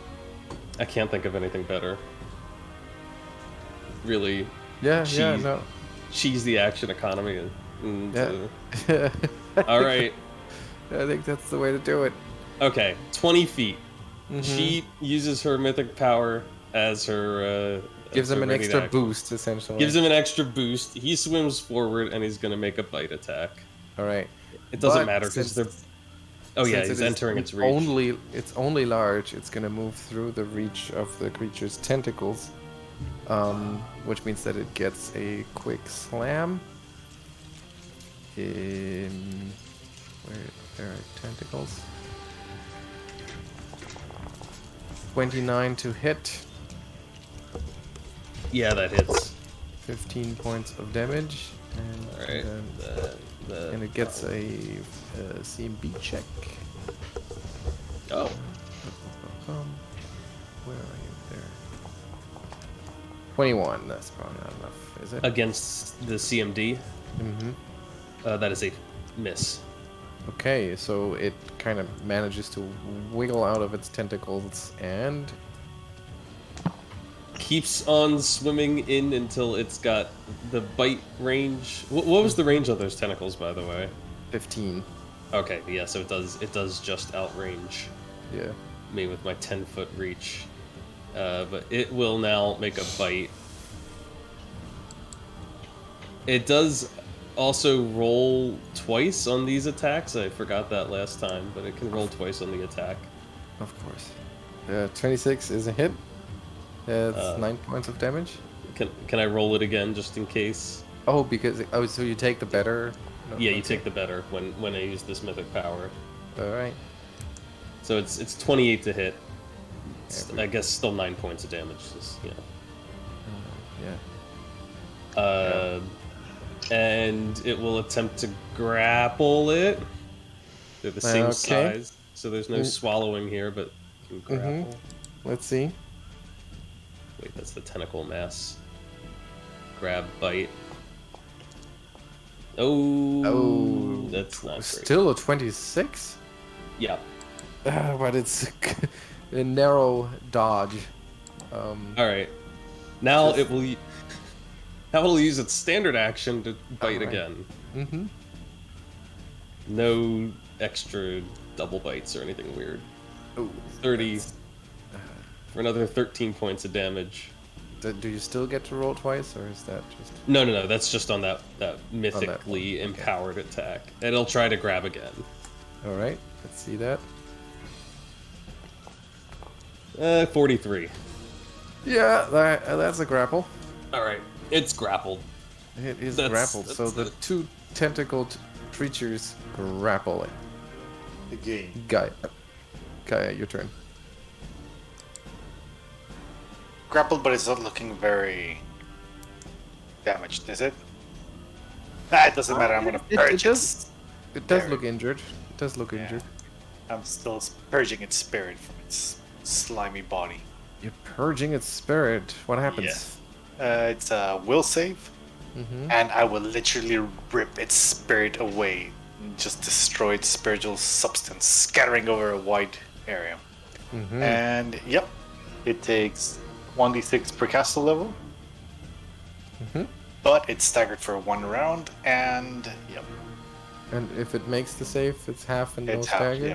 [SPEAKER 4] I can't think of anything better. Really
[SPEAKER 1] Yeah,
[SPEAKER 4] cheese-
[SPEAKER 1] no.
[SPEAKER 4] cheese the action economy. And,
[SPEAKER 1] Yeah.
[SPEAKER 4] all right.
[SPEAKER 1] I think that's the way to do it.
[SPEAKER 4] Okay. 20 feet.
[SPEAKER 1] Mhm.
[SPEAKER 4] She uses her mythic power as her.
[SPEAKER 1] Gives
[SPEAKER 4] as her
[SPEAKER 1] him an
[SPEAKER 4] ready
[SPEAKER 1] extra
[SPEAKER 4] action.
[SPEAKER 1] boost, essentially.
[SPEAKER 4] Gives him an extra boost. He swims forward and he's gonna make a bite attack.
[SPEAKER 1] All right.
[SPEAKER 4] It doesn't
[SPEAKER 1] But
[SPEAKER 4] matter because
[SPEAKER 1] since-
[SPEAKER 4] they're. Oh yeah,
[SPEAKER 1] since
[SPEAKER 4] he's
[SPEAKER 1] it is
[SPEAKER 4] entering its reach.
[SPEAKER 1] It's only large. It's gonna move through the reach of the creature's tentacles, which means that it gets a quick slam. Where there are tentacles. 29 to hit.
[SPEAKER 4] Yeah, that hits.
[SPEAKER 1] 15 points of damage,
[SPEAKER 4] All right.
[SPEAKER 1] and it gets a CMB check.
[SPEAKER 4] Oh.
[SPEAKER 1] Where are you? There. 21. That's probably not enough, is it?
[SPEAKER 4] Against the CMD,
[SPEAKER 1] Mm-hmm.
[SPEAKER 4] that is a miss.
[SPEAKER 1] Okay, so it kind of manages to wiggle out of its tentacles and
[SPEAKER 4] Keeps on swimming in until it's got the bite range. What was the range of those tentacles, by the way?
[SPEAKER 1] 15.
[SPEAKER 4] Okay, yeah, so it does just outrange
[SPEAKER 1] Yeah.
[SPEAKER 4] me with my 10-foot reach. But it will now make a bite. It does also roll twice on these attacks. I forgot that last time, but it can roll twice on the attack.
[SPEAKER 1] Of course. 26 is a hit. It's 9 points of damage.
[SPEAKER 4] Can I roll it again just in case?
[SPEAKER 1] Oh, because so you take the better. No,
[SPEAKER 4] Yeah, you
[SPEAKER 1] okay.
[SPEAKER 4] take the better when I use this mythic power.
[SPEAKER 1] All right.
[SPEAKER 4] So it's 28 to hit.
[SPEAKER 1] Yeah,
[SPEAKER 4] I guess still 9 points of damage. Just,
[SPEAKER 1] yeah.
[SPEAKER 4] And it will attempt to grapple it. They're the same
[SPEAKER 1] Okay.
[SPEAKER 4] size, so there's no swallowing here, but you can grapple.
[SPEAKER 1] Let's see.
[SPEAKER 4] Wait, that's the tentacle mass. Grab, bite. Oh, that's not great.
[SPEAKER 1] Still a 26.
[SPEAKER 4] Yeah.
[SPEAKER 1] But it's a narrow dodge.
[SPEAKER 4] All right. Now it will. Now it'll use its standard action to bite again.
[SPEAKER 1] Mm-hmm.
[SPEAKER 4] No extra double bites or anything weird.
[SPEAKER 1] Oh,
[SPEAKER 4] 30 for another 13 points of damage.
[SPEAKER 1] Do you still get to roll twice, or is that just?
[SPEAKER 4] No. That's just on that mythically
[SPEAKER 1] one. Okay.
[SPEAKER 4] empowered attack. And it'll try to grab again.
[SPEAKER 1] All right. Let's see that.
[SPEAKER 4] 43.
[SPEAKER 1] Yeah, that's a grapple.
[SPEAKER 4] All right, it's grappled.
[SPEAKER 1] It is
[SPEAKER 4] That's-
[SPEAKER 1] grappled.
[SPEAKER 4] that's
[SPEAKER 1] So the
[SPEAKER 4] it.
[SPEAKER 1] two tentacled creatures grapple it.
[SPEAKER 3] Again.
[SPEAKER 1] Gaia, your turn.
[SPEAKER 3] Grappled, but it's not looking very damaged, is it? It doesn't matter. I'm gonna purge it.
[SPEAKER 1] It does
[SPEAKER 3] There.
[SPEAKER 1] look injured. It does look injured.
[SPEAKER 3] I'm still purging its spirit from its slimy body.
[SPEAKER 1] You're purging its spirit. What happens?
[SPEAKER 3] It's a will save, and I will literally rip its spirit away and just destroy its spiritual substance, scattering over a wide area. And yep, it takes 1d6 per castle level, but it's staggered for 1 round, and yep,
[SPEAKER 1] And if it makes the save, it's half and no
[SPEAKER 3] it's half.
[SPEAKER 1] stagger?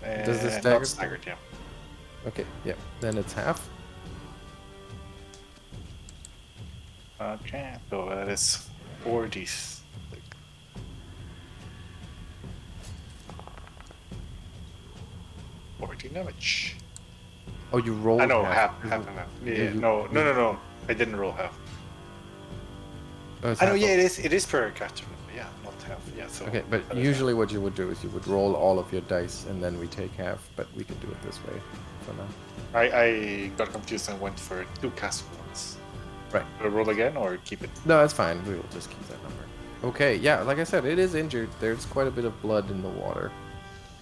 [SPEAKER 3] Yeah.
[SPEAKER 1] Does the
[SPEAKER 3] Not
[SPEAKER 1] stagger-
[SPEAKER 3] staggered? Yeah.
[SPEAKER 1] Okay, yeah. Then it's half.
[SPEAKER 3] Okay, so that is 40. 40 damage.
[SPEAKER 1] Oh, you rolled
[SPEAKER 3] I know,
[SPEAKER 1] half.
[SPEAKER 3] half. Yeah,
[SPEAKER 1] you-
[SPEAKER 3] no. I didn't roll half.
[SPEAKER 1] Oh, it's
[SPEAKER 3] I know,
[SPEAKER 1] half
[SPEAKER 3] yeah,
[SPEAKER 1] of-
[SPEAKER 3] it is per caster. Yeah, not half. Yeah, so.
[SPEAKER 1] Okay, but
[SPEAKER 3] that is
[SPEAKER 1] usually what you would do is you would roll all of your dice and then we take half, but we can do it this way for now.
[SPEAKER 3] half. I got confused and went for 2 caster ones.
[SPEAKER 1] Right.
[SPEAKER 3] Do I roll again or keep it?
[SPEAKER 1] No, that's fine. We will just keep that number. Okay, yeah, like I said, it is injured. There's quite a bit of blood in the water.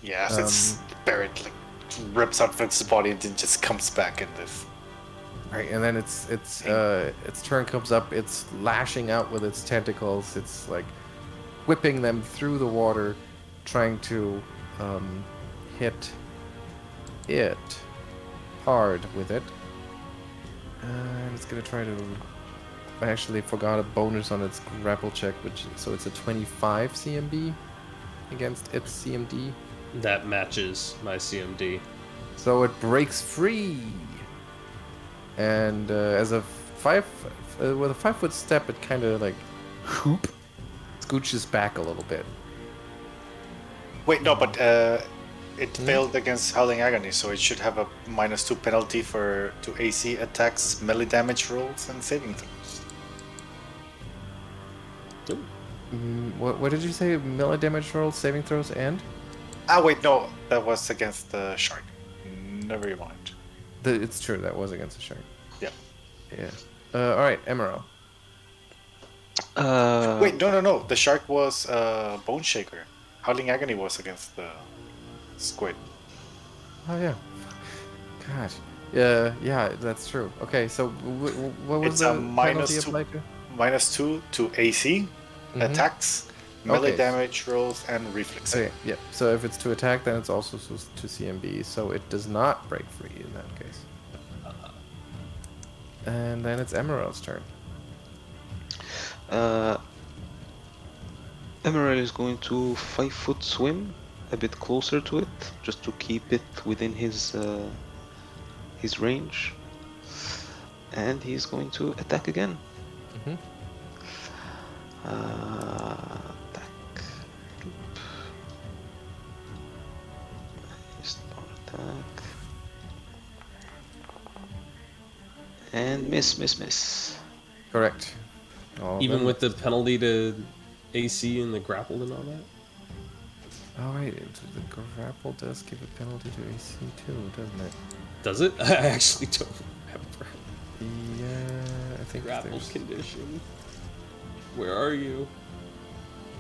[SPEAKER 3] Yes, its spirit like rips out of its body and then just comes back in this.
[SPEAKER 1] Right, and then its turn comes up. It's lashing out with its tentacles. It's like whipping them through the water, trying to hit it hard with it. And it's gonna try to. I actually forgot a bonus on its grapple check, so it's a 25 CMB against its CMD.
[SPEAKER 4] That matches my CMD.
[SPEAKER 1] So it breaks free, and as a with a 5-foot step, it kind of like scooches back a little bit.
[SPEAKER 3] Wait, no, but it failed against Howling Agony, so it should have a -2 penalty to AC attacks, melee damage rolls, and saving throws.
[SPEAKER 1] What did you say? Melee damage rolls, saving throws, and
[SPEAKER 3] Ah, wait, no, that was against the shark. Never mind.
[SPEAKER 1] it's true that was against the shark.
[SPEAKER 3] Yeah.
[SPEAKER 1] Yeah. All right, Emaírel.
[SPEAKER 3] Wait, no. The shark was Bone Shaker. Howling Agony was against the squid.
[SPEAKER 1] Oh yeah. God. Yeah, that's true. Okay, so what was
[SPEAKER 3] It's
[SPEAKER 1] the
[SPEAKER 3] a
[SPEAKER 1] penalty
[SPEAKER 3] -2
[SPEAKER 1] applied to?
[SPEAKER 3] -2 to AC, attacks, melee
[SPEAKER 1] Okay.
[SPEAKER 3] damage rolls, and reflex.
[SPEAKER 1] Okay, yeah. So if it's to attack, then it's also to CMB. So it does not break free in that case. And then it's Emaírel's turn.
[SPEAKER 5] Emaírel is going to 5-foot swim a bit closer to it, just to keep it within his range, and he's going to attack again. Attack. Start attack. And miss.
[SPEAKER 1] Correct. All of
[SPEAKER 4] Even
[SPEAKER 1] them.
[SPEAKER 4] with the penalty to AC and the grapple and all that?
[SPEAKER 1] Oh wait, the grapple does give a penalty to AC too, doesn't it?
[SPEAKER 4] Does it? I actually don't remember.
[SPEAKER 1] Yeah, I think
[SPEAKER 4] Grapple
[SPEAKER 1] there's...
[SPEAKER 4] condition. Where are you?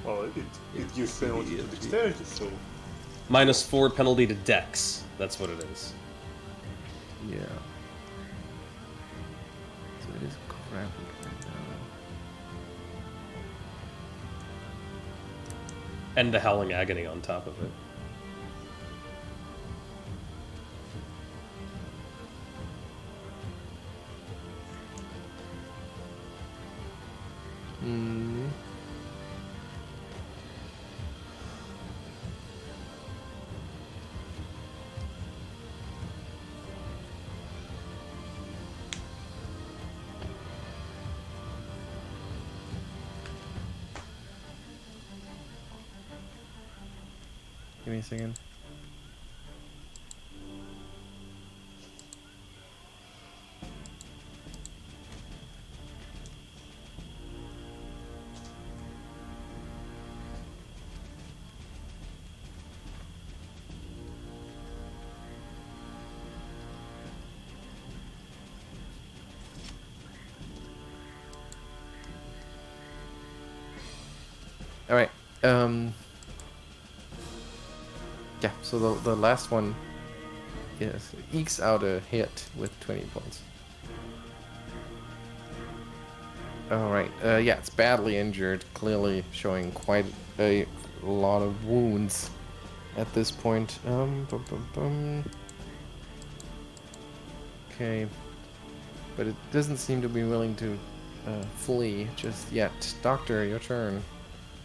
[SPEAKER 2] Well, it gives penalty to dexterity, so...
[SPEAKER 4] -4 penalty to dex. That's what it is.
[SPEAKER 1] Yeah. So it is grappled right now.
[SPEAKER 4] And the Howling Agony on top of it.
[SPEAKER 1] Hmm. Give me a second. All right. Yeah. So the last one, yes, ekes out a hit with 20 points. All right. Yeah, it's badly injured. Clearly showing quite a lot of wounds at this point. Okay. But it doesn't seem to be willing to flee just yet. Doctor, your turn.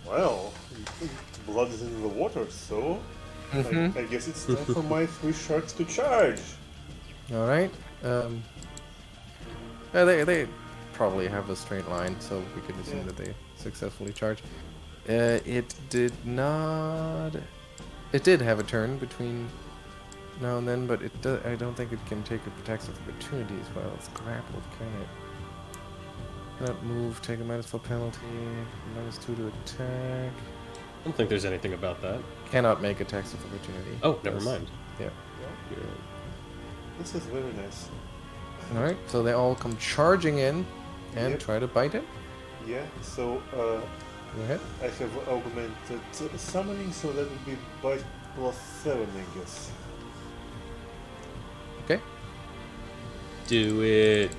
[SPEAKER 2] Well, blood is in the water, so... I guess it's time for my 3 sharks to charge.
[SPEAKER 1] All right. They probably have a straight line, so we could assume that they successfully charge. It did not. It did have a turn between now and then, but I don't think it can take attacks of opportunity as well. It's grappled, can it? Cannot move. Take a -4 penalty. -2 to attack.
[SPEAKER 4] I don't think there's anything about that.
[SPEAKER 1] Cannot make attacks of opportunity.
[SPEAKER 4] Oh, never
[SPEAKER 1] Yes.
[SPEAKER 4] mind.
[SPEAKER 1] Yeah.
[SPEAKER 2] This is very nice.
[SPEAKER 1] All right. So they all come charging in and
[SPEAKER 2] Yep.
[SPEAKER 1] try to bite it.
[SPEAKER 2] Yeah, so
[SPEAKER 1] Go ahead.
[SPEAKER 2] I have augmented summoning, so that would be bite +7, I guess.
[SPEAKER 1] Okay.
[SPEAKER 4] Do it.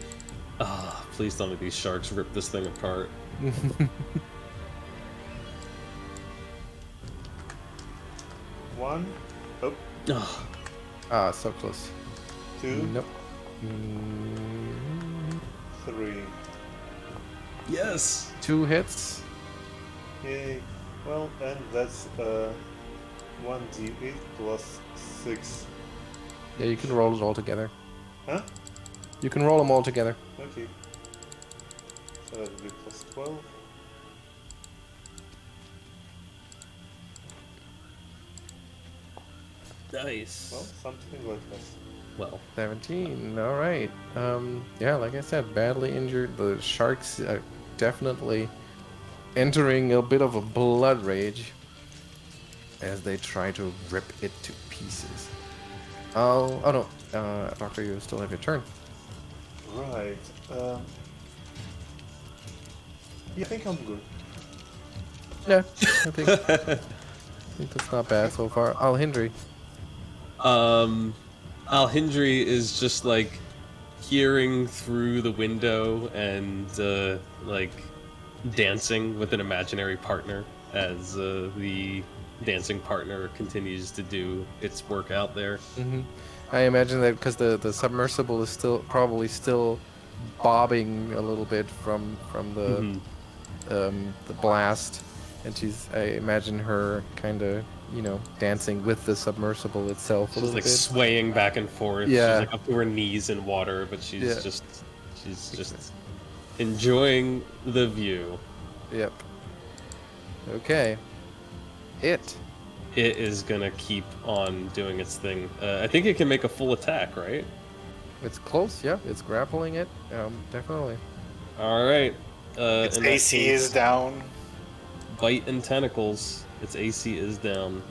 [SPEAKER 4] Ah, please tell me these sharks rip this thing apart.
[SPEAKER 2] One. Oh,
[SPEAKER 4] Ah,
[SPEAKER 1] Ah, so close.
[SPEAKER 2] 2,
[SPEAKER 1] Nope. Mm,
[SPEAKER 2] 3.
[SPEAKER 4] yes.
[SPEAKER 1] 2 hits.
[SPEAKER 2] Yay. Well, and that's 1d8 +6.
[SPEAKER 1] Yeah, you can roll it all together.
[SPEAKER 2] Huh?
[SPEAKER 1] You can roll them all together.
[SPEAKER 2] Okay. So that would be +12.
[SPEAKER 4] Nice.
[SPEAKER 2] Well, something like that.
[SPEAKER 4] Well,
[SPEAKER 1] 17. All right. Yeah, like I said, badly injured. The sharks are definitely entering a bit of a blood rage as they try to rip it to pieces. Oh no, Doctor, you still have your turn.
[SPEAKER 2] Right. Yeah, I think I'm good.
[SPEAKER 1] Yeah, I think that's not bad so far. Alhindri.
[SPEAKER 4] Alhindri is just like peering through the window and like dancing with an imaginary partner as the dancing partner continues to do its work out there.
[SPEAKER 1] I imagine that because the submersible is probably still bobbing a little bit from the blast, and I imagine her kind of dancing with the submersible itself a
[SPEAKER 4] She's
[SPEAKER 1] little
[SPEAKER 4] like
[SPEAKER 1] bit.
[SPEAKER 4] swaying back and forth.
[SPEAKER 1] Yeah.
[SPEAKER 4] She's like up to her knees in water, but she's
[SPEAKER 1] Yeah.
[SPEAKER 4] just enjoying the view.
[SPEAKER 1] Yep. Okay. It.
[SPEAKER 4] It is gonna keep on doing its thing. I think it can make a full attack, right?
[SPEAKER 1] It's close. Yeah, it's grappling it. Definitely.
[SPEAKER 4] All right.
[SPEAKER 3] Its
[SPEAKER 4] in that
[SPEAKER 3] AC
[SPEAKER 4] case,
[SPEAKER 3] is down.
[SPEAKER 4] bite and tentacles. Its AC is down.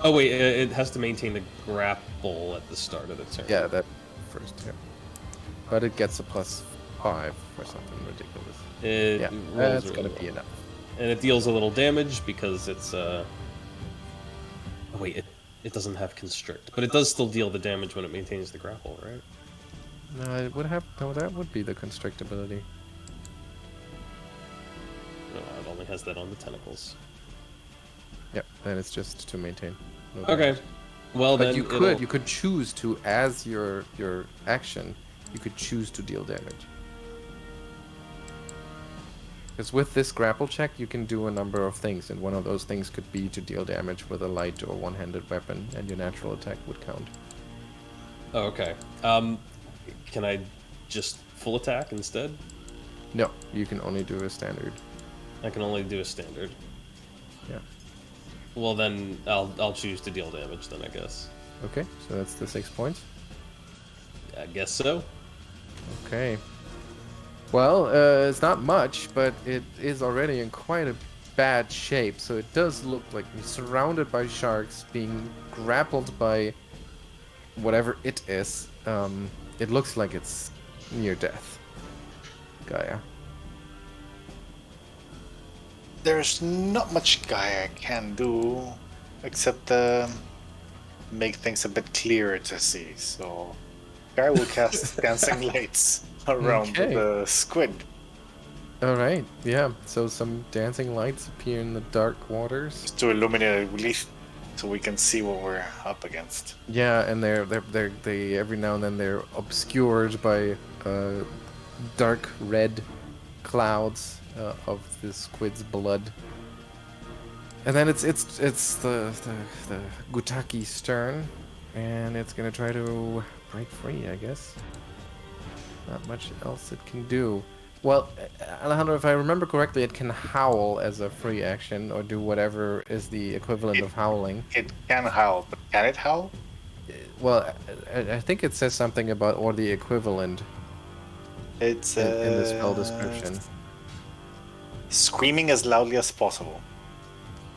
[SPEAKER 4] Oh wait, it has to maintain the grapple at the start of the turn.
[SPEAKER 1] Yeah, that first. Yeah. But it gets a +5 for something ridiculous.
[SPEAKER 4] It
[SPEAKER 1] Yeah,
[SPEAKER 4] rolls
[SPEAKER 1] that's
[SPEAKER 4] really
[SPEAKER 1] gonna be
[SPEAKER 4] well.
[SPEAKER 1] enough.
[SPEAKER 4] And it deals a little damage because it's Oh wait, it doesn't have constrict, but it does still deal the damage when it maintains the grapple, right?
[SPEAKER 1] No, it would have. No, that would be the constrict ability.
[SPEAKER 4] No, it only has that on the tentacles.
[SPEAKER 1] Yep, then it's just to maintain. No
[SPEAKER 4] Okay.
[SPEAKER 1] damage.
[SPEAKER 4] Well
[SPEAKER 1] But
[SPEAKER 4] then
[SPEAKER 1] you could choose to, as your action, you could choose to deal damage. Because with this grapple check, you can do a number of things, and one of those things could be to deal damage with a light or one-handed weapon, and your natural attack would count.
[SPEAKER 4] Oh, okay. Can I just full attack instead?
[SPEAKER 1] No, you can only do a standard.
[SPEAKER 4] I can only do a standard.
[SPEAKER 1] Yeah.
[SPEAKER 4] Well then, I'll choose to deal damage then, I guess.
[SPEAKER 1] Okay, so that's the 6 points.
[SPEAKER 4] I guess so.
[SPEAKER 1] Okay. Well, it's not much, but it is already in quite a bad shape. So it does look like you're surrounded by sharks, being grappled by whatever it is. It looks like it's near death. Geier.
[SPEAKER 3] There's not much Geier can do, except make things a bit clearer to see. So, Geier will cast Dancing Lights around
[SPEAKER 1] Okay.
[SPEAKER 3] the squid.
[SPEAKER 1] All right, yeah. So some dancing lights appear in the dark waters.
[SPEAKER 3] Just to illuminate it, at least so we can see what we're up against.
[SPEAKER 1] Yeah, and they every now and then they're obscured by dark red clouds of the squid's blood. And then it's the Gutaki stern, and it's gonna try to break free, I guess. Not much else it can do. Well, Alejandro, if I remember correctly, it can howl as a free action, or do whatever is the equivalent of howling.
[SPEAKER 3] It can howl, but can it howl?
[SPEAKER 1] Well, I think it says something about or the equivalent
[SPEAKER 3] It's
[SPEAKER 1] in the spell description.
[SPEAKER 3] Screaming as loudly as possible.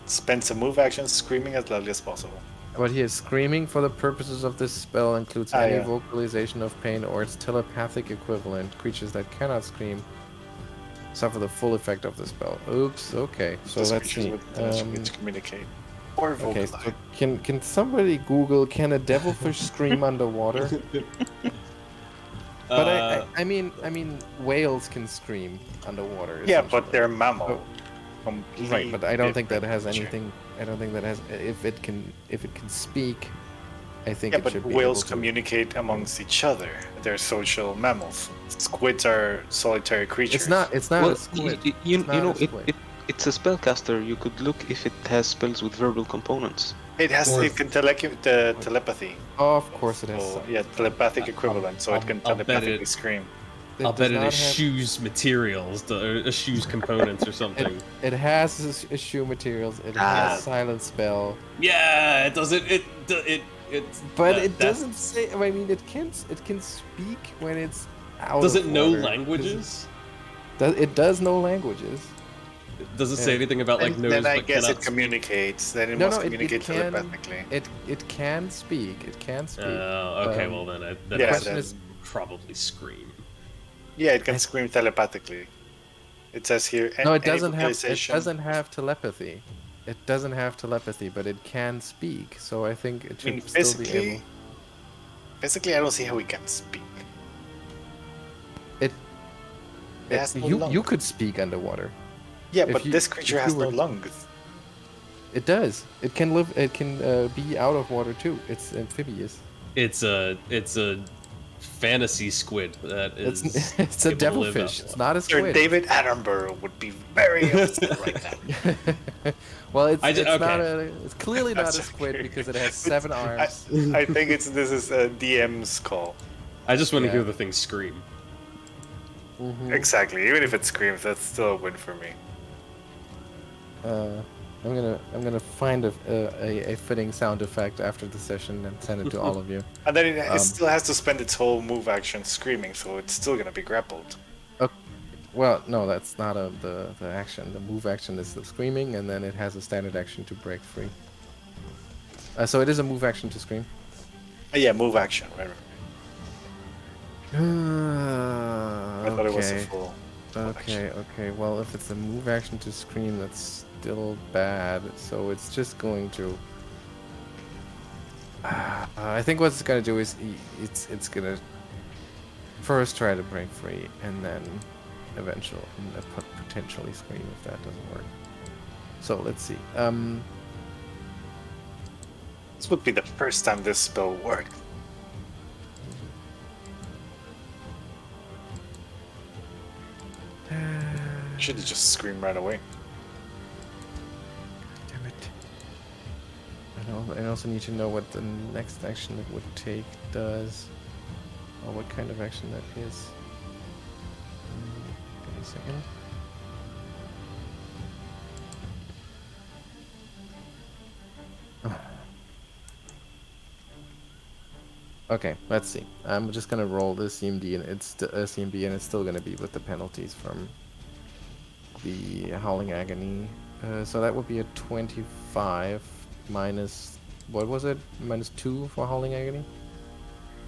[SPEAKER 3] Spends a move action screaming as loudly as possible.
[SPEAKER 1] But here, screaming for the purposes of this spell includes any
[SPEAKER 3] yeah.
[SPEAKER 1] vocalization of pain or its telepathic equivalent. Creatures that cannot scream suffer the full effect of the spell. Oops. Okay. So
[SPEAKER 3] Those
[SPEAKER 1] let's
[SPEAKER 3] creatures
[SPEAKER 1] see.
[SPEAKER 3] which communicate or
[SPEAKER 1] Okay.
[SPEAKER 3] vocalize.
[SPEAKER 1] So can somebody Google can a devilfish scream underwater? But I mean whales can scream underwater.
[SPEAKER 3] Yeah, but
[SPEAKER 1] essentially.
[SPEAKER 3] they're mammal.
[SPEAKER 1] Oh.
[SPEAKER 3] Completely
[SPEAKER 1] Right, but I don't think that has
[SPEAKER 3] different
[SPEAKER 1] anything. I don't think that has. If it can speak, I think
[SPEAKER 3] Yeah,
[SPEAKER 1] it
[SPEAKER 3] but
[SPEAKER 1] should be
[SPEAKER 3] whales
[SPEAKER 1] able to.
[SPEAKER 3] communicate amongst each other. They're social mammals. Squids are solitary creatures.
[SPEAKER 1] It's not. It's not
[SPEAKER 5] Well,
[SPEAKER 1] a squid.
[SPEAKER 5] you
[SPEAKER 1] It's not
[SPEAKER 5] know,
[SPEAKER 1] a squid.
[SPEAKER 5] it's a spellcaster. You could look if it has spells with verbal components.
[SPEAKER 3] It has.
[SPEAKER 4] Or-
[SPEAKER 3] It can telepathy.
[SPEAKER 1] Oh, of course it has.
[SPEAKER 3] So,
[SPEAKER 1] some.
[SPEAKER 3] yeah, telepathic equivalent. So it can
[SPEAKER 4] I'll bet
[SPEAKER 3] telepathically
[SPEAKER 4] it-
[SPEAKER 3] scream.
[SPEAKER 1] It
[SPEAKER 4] I'll
[SPEAKER 1] does
[SPEAKER 4] bet it
[SPEAKER 1] not
[SPEAKER 4] is
[SPEAKER 1] have-
[SPEAKER 4] shoes materials, or shoes components or something.
[SPEAKER 1] It has issue materials. It
[SPEAKER 3] Ah.
[SPEAKER 1] has silent spell,
[SPEAKER 4] Yeah, it doesn't. It.
[SPEAKER 1] but
[SPEAKER 4] that-
[SPEAKER 1] it
[SPEAKER 4] that's-
[SPEAKER 1] doesn't say. I mean, it can speak when it's out.
[SPEAKER 4] Does
[SPEAKER 1] of
[SPEAKER 4] it know
[SPEAKER 1] water.
[SPEAKER 4] languages?
[SPEAKER 1] It does know languages.
[SPEAKER 4] Does it say
[SPEAKER 1] Yeah.
[SPEAKER 4] anything about like
[SPEAKER 3] And
[SPEAKER 4] knows
[SPEAKER 3] then I
[SPEAKER 4] but
[SPEAKER 3] guess
[SPEAKER 4] cannot
[SPEAKER 3] it communicates. Then it
[SPEAKER 1] No,
[SPEAKER 3] must
[SPEAKER 1] no, it
[SPEAKER 3] communicate
[SPEAKER 1] can.
[SPEAKER 3] telepathically.
[SPEAKER 1] It can speak. It can speak.
[SPEAKER 4] Okay,
[SPEAKER 1] Um,
[SPEAKER 4] well then,
[SPEAKER 1] the
[SPEAKER 3] yeah,
[SPEAKER 1] question
[SPEAKER 3] then-
[SPEAKER 1] is,
[SPEAKER 4] probably scream.
[SPEAKER 3] Yeah, it can scream telepathically. It says here.
[SPEAKER 1] no, it
[SPEAKER 3] any
[SPEAKER 1] doesn't have. It
[SPEAKER 3] vocalization-
[SPEAKER 1] doesn't have telepathy. It doesn't have telepathy, but it can speak. So I think it
[SPEAKER 3] I
[SPEAKER 1] should
[SPEAKER 3] mean,
[SPEAKER 1] still be
[SPEAKER 3] physically,
[SPEAKER 1] able.
[SPEAKER 3] physically, I don't see how we can speak.
[SPEAKER 1] It
[SPEAKER 3] has no
[SPEAKER 1] you
[SPEAKER 3] lungs.
[SPEAKER 1] could speak underwater.
[SPEAKER 3] Yeah,
[SPEAKER 1] If
[SPEAKER 3] but
[SPEAKER 1] you-
[SPEAKER 3] this creature
[SPEAKER 1] if
[SPEAKER 3] has
[SPEAKER 1] you
[SPEAKER 3] no
[SPEAKER 1] were-
[SPEAKER 3] lungs.
[SPEAKER 1] It does. It can live. It can be out of water too. It's amphibious.
[SPEAKER 4] It's a fantasy squid that
[SPEAKER 1] It's
[SPEAKER 4] is.
[SPEAKER 1] it's a
[SPEAKER 4] able to live
[SPEAKER 1] devilfish.
[SPEAKER 4] out
[SPEAKER 1] It's not a
[SPEAKER 3] Sir
[SPEAKER 1] squid.
[SPEAKER 3] David Attenborough would be very upset right now.
[SPEAKER 1] Well, it's
[SPEAKER 4] okay.
[SPEAKER 1] not a. It's clearly not a
[SPEAKER 3] That's
[SPEAKER 1] squid
[SPEAKER 3] okay.
[SPEAKER 1] because it has 7 arms.
[SPEAKER 3] I think this is a DM's call.
[SPEAKER 4] I just want to
[SPEAKER 1] Yeah.
[SPEAKER 4] hear the thing scream.
[SPEAKER 1] Mhm.
[SPEAKER 3] Exactly. Even if it screams, that's still a win for me.
[SPEAKER 1] I'm gonna find a fitting sound effect after the session and send it to all of you.
[SPEAKER 3] And then it
[SPEAKER 1] Um,
[SPEAKER 3] still has to spend its whole move action screaming, so it's still gonna be grappled.
[SPEAKER 1] Well, no, that's not the action. The move action is the screaming, and then it has a standard action to break free. So it is a move action to scream.
[SPEAKER 3] Yeah, move action. Right. I thought it was a
[SPEAKER 1] Okay.
[SPEAKER 3] full.
[SPEAKER 1] Okay. Well, if it's a move action to scream, that's still bad. So it's just going to. I think what it's gonna do is it's gonna first try to break free, and then eventually potentially scream if that doesn't work. So let's see.
[SPEAKER 3] This would be the first time this spell worked. Should have just screamed right away.
[SPEAKER 1] Damn it. I also need to know what the next action it would take does. Or what kind of action that is. Give me a second. Okay, let's see. I'm just gonna roll the CMD, and it's CMB, and it's still gonna be with the penalties from the Howling Agony. So that would be a 25 minus, what was it? Minus 2 for Howling Agony?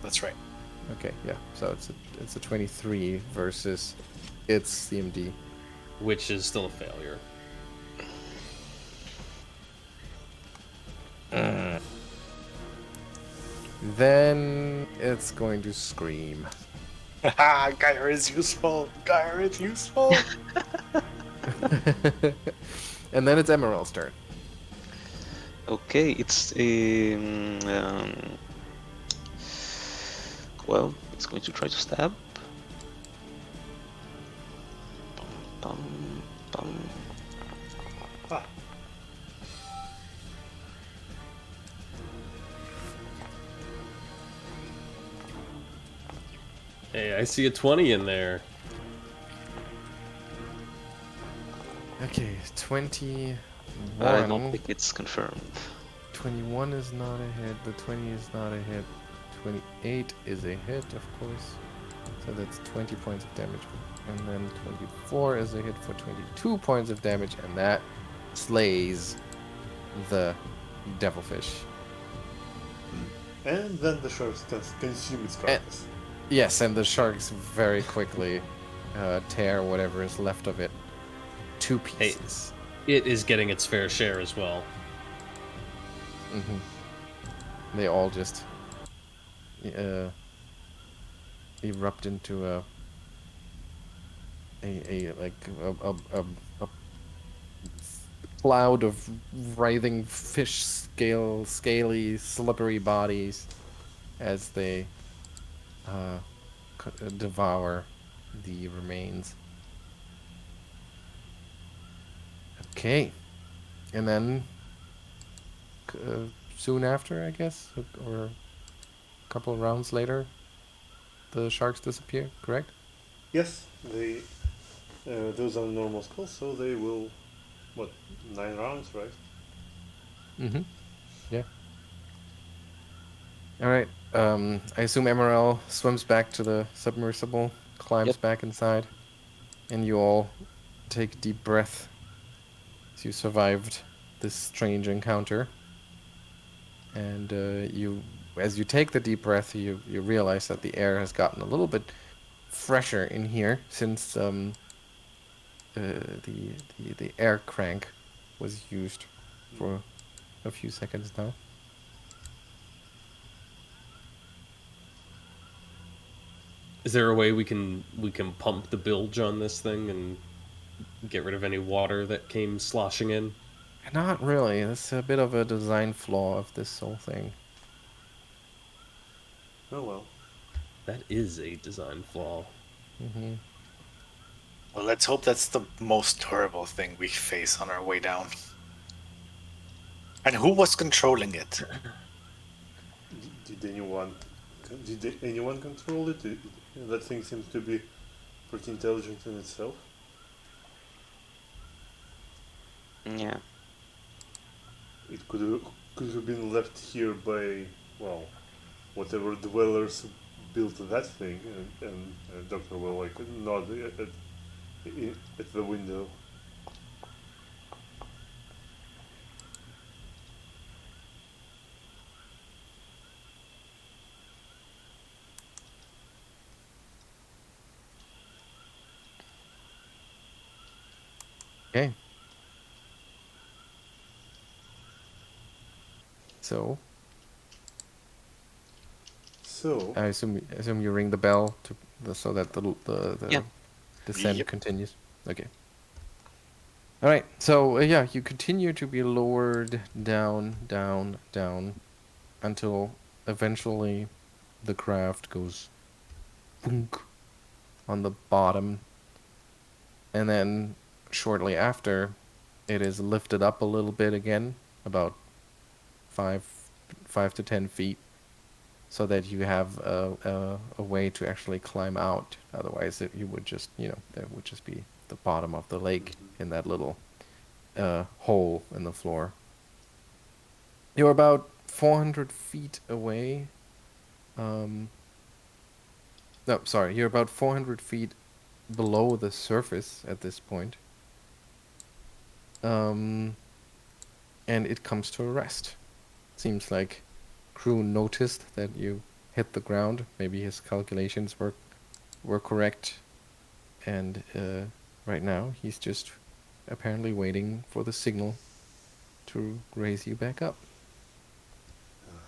[SPEAKER 3] That's right.
[SPEAKER 1] Okay, yeah. So it's a 23 versus its CMD.
[SPEAKER 4] Which is still a failure.
[SPEAKER 1] Then it's going to scream.
[SPEAKER 3] Haha, Geier is useful. Geier is useful.
[SPEAKER 1] And then it's Emaírel's turn.
[SPEAKER 5] Okay, it's well, it's going to try to stab. Bum, bum, bum.
[SPEAKER 3] Ah.
[SPEAKER 4] Hey, I see a 20 in there.
[SPEAKER 1] Okay, 21.
[SPEAKER 5] I don't think it's confirmed.
[SPEAKER 1] 21 is not a hit. The 20 is not a hit. 28 is a hit, of course. So that's 20 points of damage. And then 24 is a hit for 22 points of damage, and that slays the devilfish.
[SPEAKER 2] And then the sharks can consume its carcass.
[SPEAKER 1] Yes, and the sharks very quickly tear whatever is left of it to pieces.
[SPEAKER 4] It is getting its fair share as well.
[SPEAKER 1] They all just erupt into a cloud of writhing fish scaly, slippery bodies as they devour the remains. Okay, and then soon after, I guess, or a couple of rounds later, the sharks disappear. Correct?
[SPEAKER 2] Yes, they those are normal spells, so they will 9 rounds, right?
[SPEAKER 1] Yeah. All right. I assume Emaírel swims back to the submersible, climbs
[SPEAKER 5] Yep.
[SPEAKER 1] back inside, and you all take a deep breath as you survived this strange encounter. And as you take the deep breath, you realize that the air has gotten a little bit fresher in here since the air crank was used for a few seconds now.
[SPEAKER 4] Is there a way we can pump the bilge on this thing and get rid of any water that came sloshing in?
[SPEAKER 1] Not really. That's a bit of a design flaw of this whole thing.
[SPEAKER 2] Oh well.
[SPEAKER 4] That is a design flaw.
[SPEAKER 3] Well, let's hope that's the most horrible thing we face on our way down. And who was controlling it?
[SPEAKER 2] Did anyone control it? That thing seems to be pretty intelligent in itself.
[SPEAKER 5] Yeah.
[SPEAKER 2] it could have been left here by, well, whatever dwellers built that thing, and Doctor will like nod at the window.
[SPEAKER 1] Okay. So
[SPEAKER 2] So,
[SPEAKER 1] I assume you ring the bell so that the
[SPEAKER 5] Yeah.
[SPEAKER 1] descent
[SPEAKER 3] Yep.
[SPEAKER 1] continues. Okay. All right. So yeah, you continue to be lowered down, down, down, until eventually the craft goes boonk on the bottom, and then shortly after, it is lifted up a little bit again, about five 5 to 10 feet, so that you have a way to actually climb out. Otherwise, you would just, there would just be the bottom of the lake in that little hole in the floor. You're about 400 feet away. No, sorry, you're about 400 feet below the surface at this point. And it comes to a rest. Seems like crew noticed that you hit the ground. Maybe his calculations were correct, and right now he's just apparently waiting for the signal to raise you back up.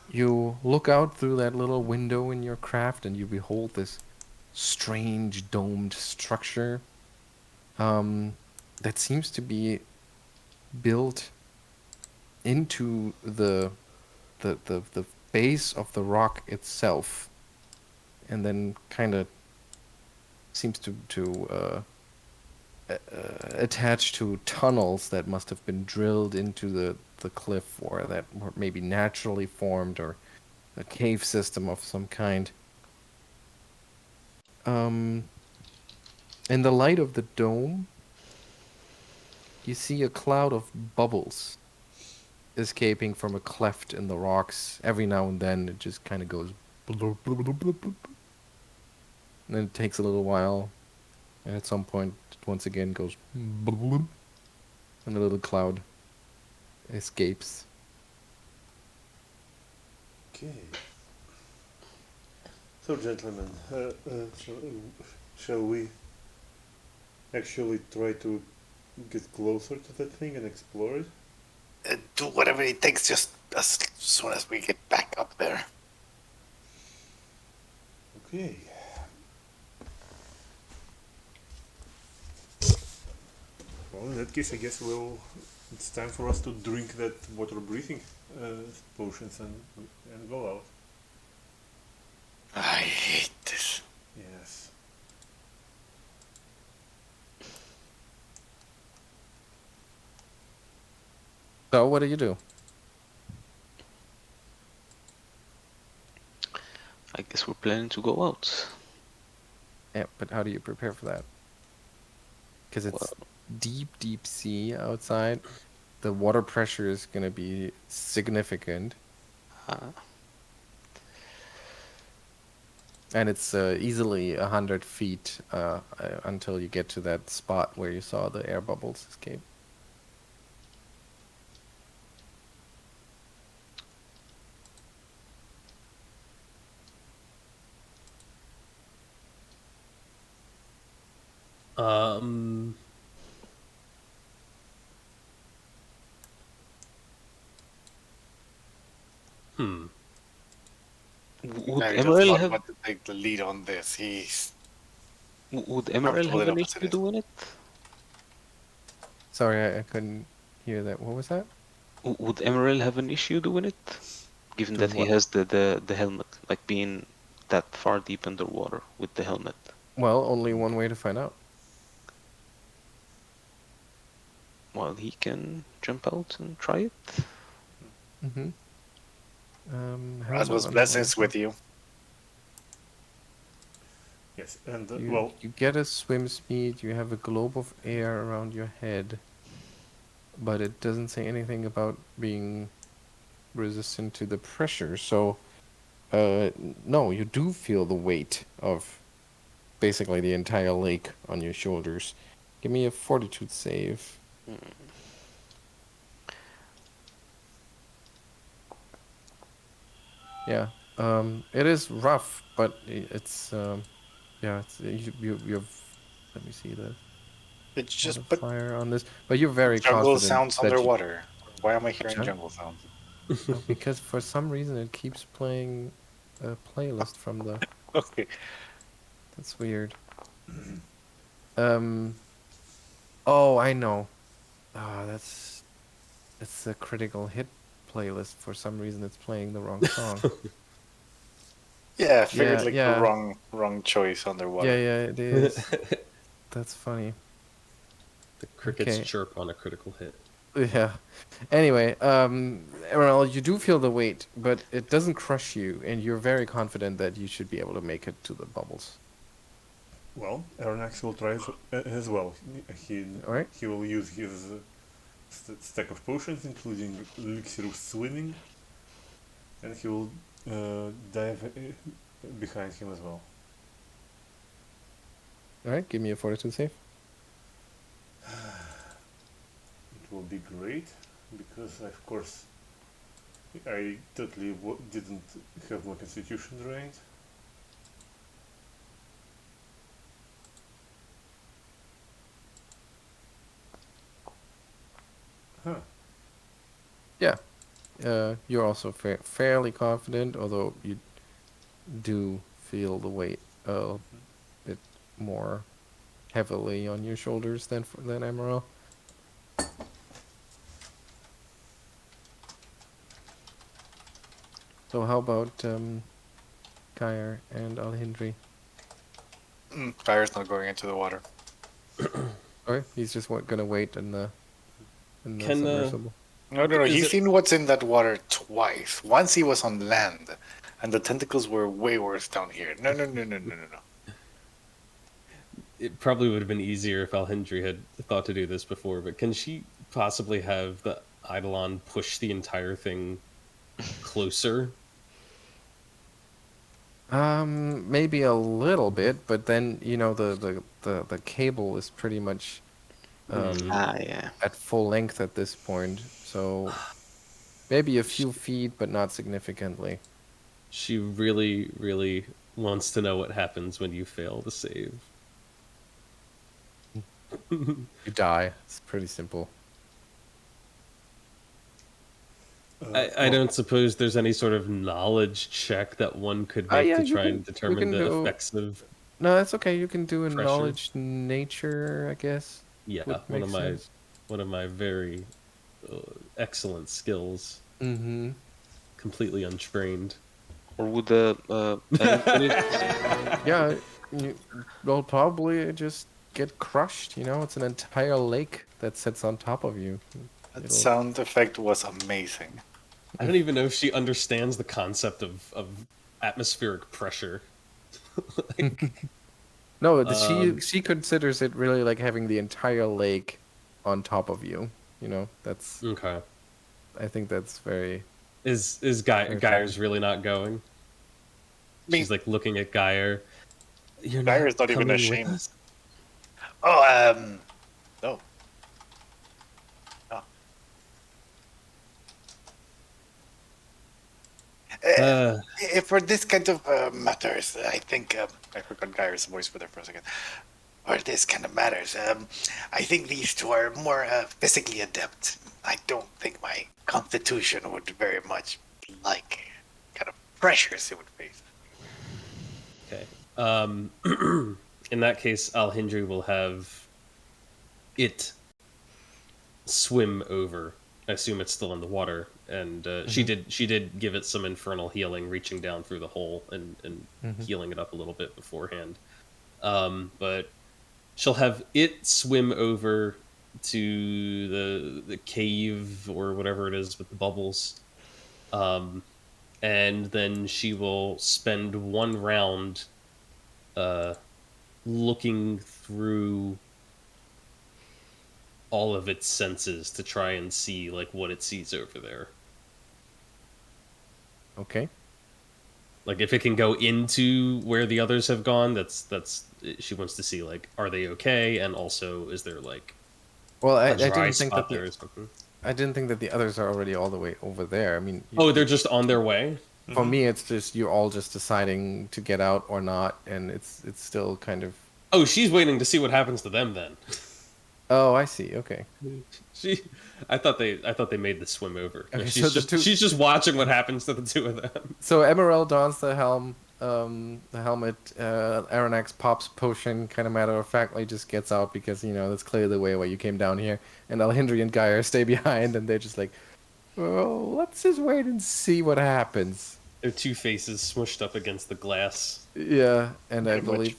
[SPEAKER 1] You look out through that little window in your craft, and you behold this strange domed structure that seems to be built into the base of the rock itself, and then kind of seems to attach to tunnels that must have been drilled into the cliff, or that were maybe naturally formed, or a cave system of some kind. In the light of the dome, you see a cloud of bubbles escaping from a cleft in the rocks. Every now and then it just kind of goes bloop, bloop, bloop, bloop, bloop. And then it takes a little while, and at some point it once again goes bloop, bloop, and the little cloud escapes.
[SPEAKER 2] okay. So, gentlemen, shall we actually try to get closer to that thing and explore it?
[SPEAKER 3] Do whatever it takes just as soon as we get back up there.
[SPEAKER 2] Okay. Well, in that case, I guess it's time for us to drink that water breathing potions and go out.
[SPEAKER 3] I hate this.
[SPEAKER 2] Yes.
[SPEAKER 1] So what do?
[SPEAKER 5] I guess we're planning to go out.
[SPEAKER 1] Yeah, but how do you prepare for that? Because it's
[SPEAKER 5] Well,
[SPEAKER 1] deep sea outside. The water pressure is going to be significant. And it's easily 100 feet until you get to that spot where you saw the air bubbles escape.
[SPEAKER 5] would
[SPEAKER 3] Geier does
[SPEAKER 5] Emarél
[SPEAKER 3] not
[SPEAKER 5] have
[SPEAKER 3] want to take the lead on this. He's
[SPEAKER 5] would Emarél
[SPEAKER 3] comfortable
[SPEAKER 5] have an
[SPEAKER 3] enough as it
[SPEAKER 5] issue
[SPEAKER 3] is.
[SPEAKER 5] doing it?
[SPEAKER 1] Sorry, I couldn't hear that. What was that?
[SPEAKER 5] Would Emarél have an issue doing it, given
[SPEAKER 1] Doing
[SPEAKER 5] that he
[SPEAKER 1] what?
[SPEAKER 5] has the helmet, like being that far deep underwater with the helmet?
[SPEAKER 1] Well, only one way to find out.
[SPEAKER 5] Well, he can jump out and try it.
[SPEAKER 1] Mm-hmm.
[SPEAKER 3] Roswell's blessings with you.
[SPEAKER 2] Yes, and
[SPEAKER 1] You get a swim speed, you have a globe of air around your head. but it doesn't say anything about being resistant to the pressure. So, no, you do feel the weight of basically the entire lake on your shoulders. Give me a fortitude save. Yeah, it is rough, but it's yeah, it's you've. Let me see the
[SPEAKER 3] It's just but
[SPEAKER 1] modifier on this, but you're very
[SPEAKER 3] jungle
[SPEAKER 1] confident
[SPEAKER 3] sounds
[SPEAKER 1] that you,
[SPEAKER 3] underwater. Why am I hearing
[SPEAKER 1] Jun-
[SPEAKER 3] jungle sounds?
[SPEAKER 1] because for some reason it keeps playing a playlist from the.
[SPEAKER 3] Okay.
[SPEAKER 1] That's weird. Um. Oh, I know. Ah, it's a critical hit playlist. For some reason, it's playing the wrong song.
[SPEAKER 3] Yeah, I figured
[SPEAKER 1] Yeah,
[SPEAKER 3] like the
[SPEAKER 1] yeah,
[SPEAKER 3] wrong choice
[SPEAKER 1] yeah,
[SPEAKER 3] underwater.
[SPEAKER 1] yeah. It is. That's funny.
[SPEAKER 4] The crickets
[SPEAKER 1] Okay.
[SPEAKER 4] chirp on a critical hit.
[SPEAKER 1] Yeah. Anyway, Emaṛel, you do feel the weight, but it doesn't crush you, and you're very confident that you should be able to make it to the bubbles.
[SPEAKER 2] Well, Arronax will try as well. He
[SPEAKER 1] All right.
[SPEAKER 2] he will use his stack of potions, including elixir of swimming, and he will dive behind him as well.
[SPEAKER 1] All right. Give me a fortitude save.
[SPEAKER 2] It will be great because, of course, I totally didn't have my constitution drained. Huh.
[SPEAKER 1] Yeah. You're also fairly confident, although you do feel the weight a bit more heavily on your shoulders than Emaṛel. So how about Geier and Alhindri?
[SPEAKER 3] Fire's not going into the water.
[SPEAKER 1] Okay, he's just gonna wait in the
[SPEAKER 4] Can,
[SPEAKER 1] submersible.
[SPEAKER 3] No.
[SPEAKER 4] Is
[SPEAKER 3] He's
[SPEAKER 4] it-
[SPEAKER 3] seen what's in that water twice. Once he was on land, and the tentacles were way worse down here. No.
[SPEAKER 4] It probably would have been easier if Alhindri had thought to do this before, but can she possibly have the Eidolon push the entire thing closer?
[SPEAKER 1] Maybe a little bit, but then the cable is pretty much
[SPEAKER 5] Yeah.
[SPEAKER 1] at full length at this point, so maybe a few feet, but not significantly.
[SPEAKER 4] She really, really wants to know what happens when you fail to save.
[SPEAKER 1] You die. It's pretty simple.
[SPEAKER 4] I don't suppose there's any sort of knowledge check that one could make
[SPEAKER 1] Yeah,
[SPEAKER 4] to
[SPEAKER 1] you
[SPEAKER 4] try
[SPEAKER 1] can-
[SPEAKER 4] and
[SPEAKER 1] you
[SPEAKER 4] determine
[SPEAKER 1] can
[SPEAKER 4] the
[SPEAKER 1] do-
[SPEAKER 4] effects of.
[SPEAKER 1] No, that's okay. You can do a
[SPEAKER 4] Pressure.
[SPEAKER 1] knowledge nature, I guess.
[SPEAKER 4] Yeah,
[SPEAKER 1] Would
[SPEAKER 4] one
[SPEAKER 1] make
[SPEAKER 4] of my
[SPEAKER 1] sense.
[SPEAKER 4] one of my very excellent skills,
[SPEAKER 1] Mm-hmm.
[SPEAKER 4] completely untrained.
[SPEAKER 5] Or would anybody-
[SPEAKER 1] Yeah, you'll probably just get crushed. It's an entire lake that sits on top of you.
[SPEAKER 3] That
[SPEAKER 1] It'll-
[SPEAKER 3] sound effect was amazing.
[SPEAKER 4] I don't even know if she understands the concept of atmospheric pressure.
[SPEAKER 1] No, she considers it really like having the entire lake on top of you. That's
[SPEAKER 4] Okay.
[SPEAKER 1] I think that's very.
[SPEAKER 4] Is
[SPEAKER 1] Very
[SPEAKER 4] Geier's really not going?
[SPEAKER 3] Me-
[SPEAKER 4] She's like looking at Geier. You're
[SPEAKER 3] Geier's not even
[SPEAKER 4] coming with
[SPEAKER 3] ashamed.
[SPEAKER 4] us?
[SPEAKER 3] Oh, no. No. For this kind of matters, I think I forgot Geier's voice for there for a second. For this kind of matters, I think these two are more physically adept. I don't think my constitution would very much like kind of pressures it would face.
[SPEAKER 4] Okay. In that case, Alhindri will have it swim over. I assume it's still in the water, and she did give it some infernal healing, reaching down through the hole and healing it up a little bit beforehand. But she'll have it swim over to the cave or whatever it is with the bubbles, and then she will spend one round looking through all of its senses to try and see like what it sees over there.
[SPEAKER 1] Okay.
[SPEAKER 4] Like if it can go into where the others have gone, that's she wants to see like are they okay, and also is there like
[SPEAKER 1] Well, I
[SPEAKER 4] a dry
[SPEAKER 1] didn't think
[SPEAKER 4] spot
[SPEAKER 1] that
[SPEAKER 4] there
[SPEAKER 1] the
[SPEAKER 4] or something?
[SPEAKER 1] I didn't think that the others are already all the way over there. I mean,
[SPEAKER 4] Oh, they're just on their way.
[SPEAKER 1] for me, it's just you're all just deciding to get out or not, and it's still kind of.
[SPEAKER 4] Oh, she's waiting to see what happens to them then.
[SPEAKER 1] Oh, I see. Okay.
[SPEAKER 4] She, I thought they made the swim over.
[SPEAKER 1] Okay,
[SPEAKER 4] she's
[SPEAKER 1] so the
[SPEAKER 4] just
[SPEAKER 1] two-
[SPEAKER 4] she's just watching what happens to the two of them.
[SPEAKER 1] So Emaírel dons the helmet. Arronax pops potion, kind of matter of factly just gets out because that's clearly the way where you came down here. And Alhindri and Geier stay behind, and they're just like, "Oh, let's just wait and see what happens."
[SPEAKER 4] Their two faces smushed up against the glass.
[SPEAKER 1] Yeah, and I
[SPEAKER 3] Pretty much.
[SPEAKER 1] believe,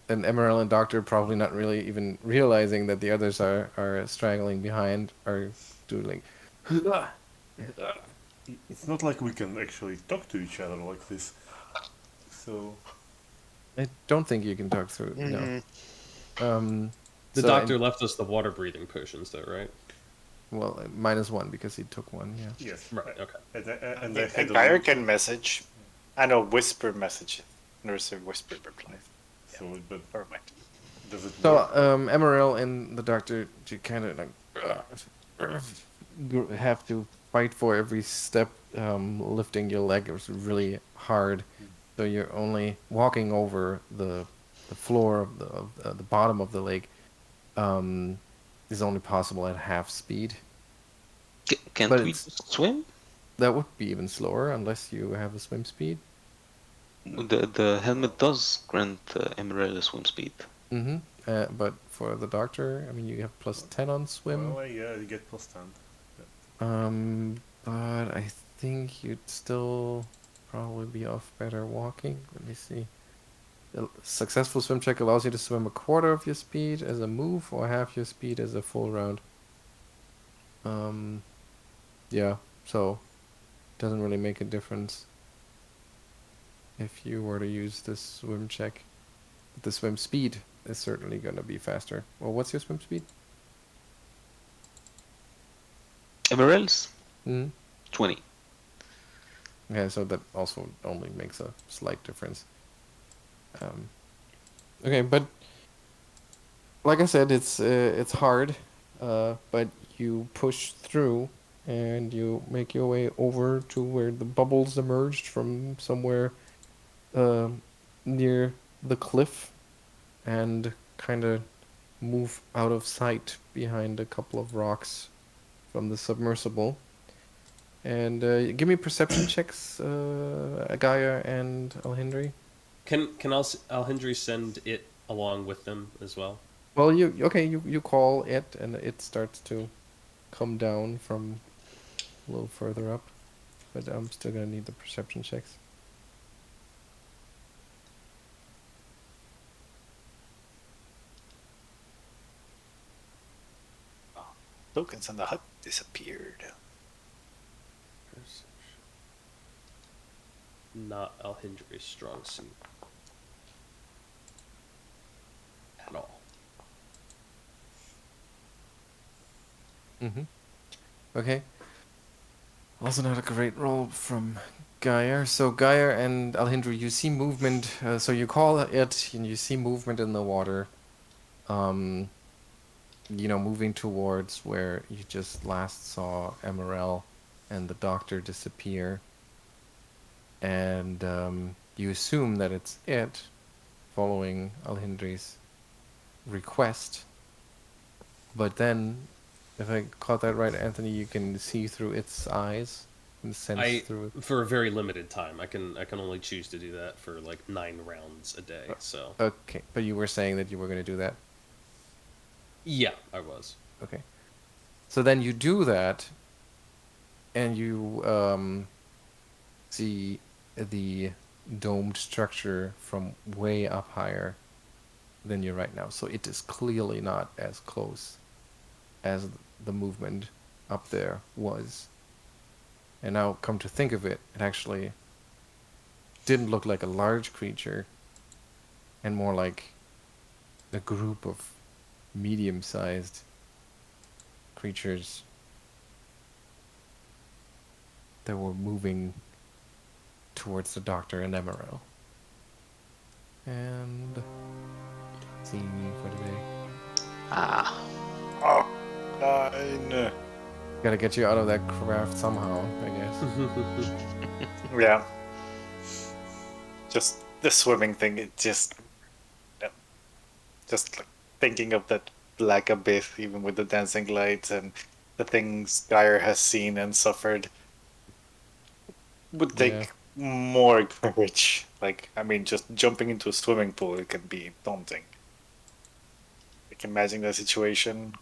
[SPEAKER 1] and Emaírel and Doctor probably not really even realizing that the others are straggling behind, are doing like,
[SPEAKER 2] It's not like we can actually talk to each other like this. So
[SPEAKER 1] I don't think you can talk through. No.
[SPEAKER 4] The
[SPEAKER 1] So-
[SPEAKER 4] doctor left us the water breathing potions, though, right?
[SPEAKER 1] Well, -1 because he took one. Yeah.
[SPEAKER 2] yes,
[SPEAKER 4] Right. Okay.
[SPEAKER 2] and I
[SPEAKER 3] And
[SPEAKER 2] had
[SPEAKER 3] Geier can message. I know whisper message. There's a whisper reply.
[SPEAKER 2] So, but
[SPEAKER 3] Never mind.
[SPEAKER 2] does it
[SPEAKER 1] So
[SPEAKER 2] work?
[SPEAKER 1] Emaírel and the doctor kind of like have to fight for every step. Lifting your leg is really hard, so you're only walking over the floor of the bottom of the lake. Is only possible at half speed.
[SPEAKER 5] Can't
[SPEAKER 1] But
[SPEAKER 5] we
[SPEAKER 1] it's-
[SPEAKER 5] just swim?
[SPEAKER 1] That would be even slower unless you have a swim speed.
[SPEAKER 5] The helmet does grant Emaírel a swim speed.
[SPEAKER 1] Mm-hmm. But for the doctor, I mean, you have +10 on swim.
[SPEAKER 2] Well, yeah, you get +10.
[SPEAKER 1] But I think you'd still probably be off better walking. Let me see. A successful swim check allows you to swim a quarter of your speed as a move or half your speed as a full round. Yeah, so doesn't really make a difference if you were to use this swim check. But the swim speed is certainly going to be faster. Well, what's your swim speed?
[SPEAKER 5] Emaírel's
[SPEAKER 1] Mm-hmm.
[SPEAKER 5] 20.
[SPEAKER 1] Yeah, so that also only makes a slight difference. Okay, but like I said, it's hard, but you push through and you make your way over to where the bubbles emerged from somewhere near the cliff, and kind of move out of sight behind a couple of rocks from the submersible. And give me perception checks, Geier and Alhindri.
[SPEAKER 4] Can Alhindri send it along with them as well?
[SPEAKER 1] Well, you call it, and it starts to come down from a little further up, but I'm still gonna need the perception checks.
[SPEAKER 3] Tokens in the hut disappeared.
[SPEAKER 4] Not Alhindri's strong suit at all.
[SPEAKER 1] Mm-hmm. Okay. Also not a great roll from Geier. So Geier and Alhindri, you see movement. So you call it, and you see movement in the water. Moving towards where you just last saw Emaírel and the doctor disappear. And you assume that it's it, following Alhindri's request. But then, if I caught that right, Anthony, you can see through its eyes and sense through it.
[SPEAKER 4] For a very limited time. I can only choose to do that for like 9 rounds a day. So
[SPEAKER 1] Okay, but you were saying that you were going to do that.
[SPEAKER 4] yeah, I was.
[SPEAKER 1] Okay. So then you do that, and you see the domed structure from way up higher than you're right now. So it is clearly not as close as the movement up there was. And now, come to think of it, it actually didn't look like a large creature, and more like a group of medium-sized creatures that were moving towards the doctor and Emaírel. And scene for today.
[SPEAKER 5] Ah,
[SPEAKER 3] Oh, no.
[SPEAKER 1] Gotta get you out of that craft somehow, I guess.
[SPEAKER 3] Yeah. Just the swimming thing, it just like thinking of that black abyss, even with the dancing lights and the things Geier has seen and suffered, would take more courage. Like, I mean, just jumping into a swimming pool, it can be daunting. Like, imagine that situation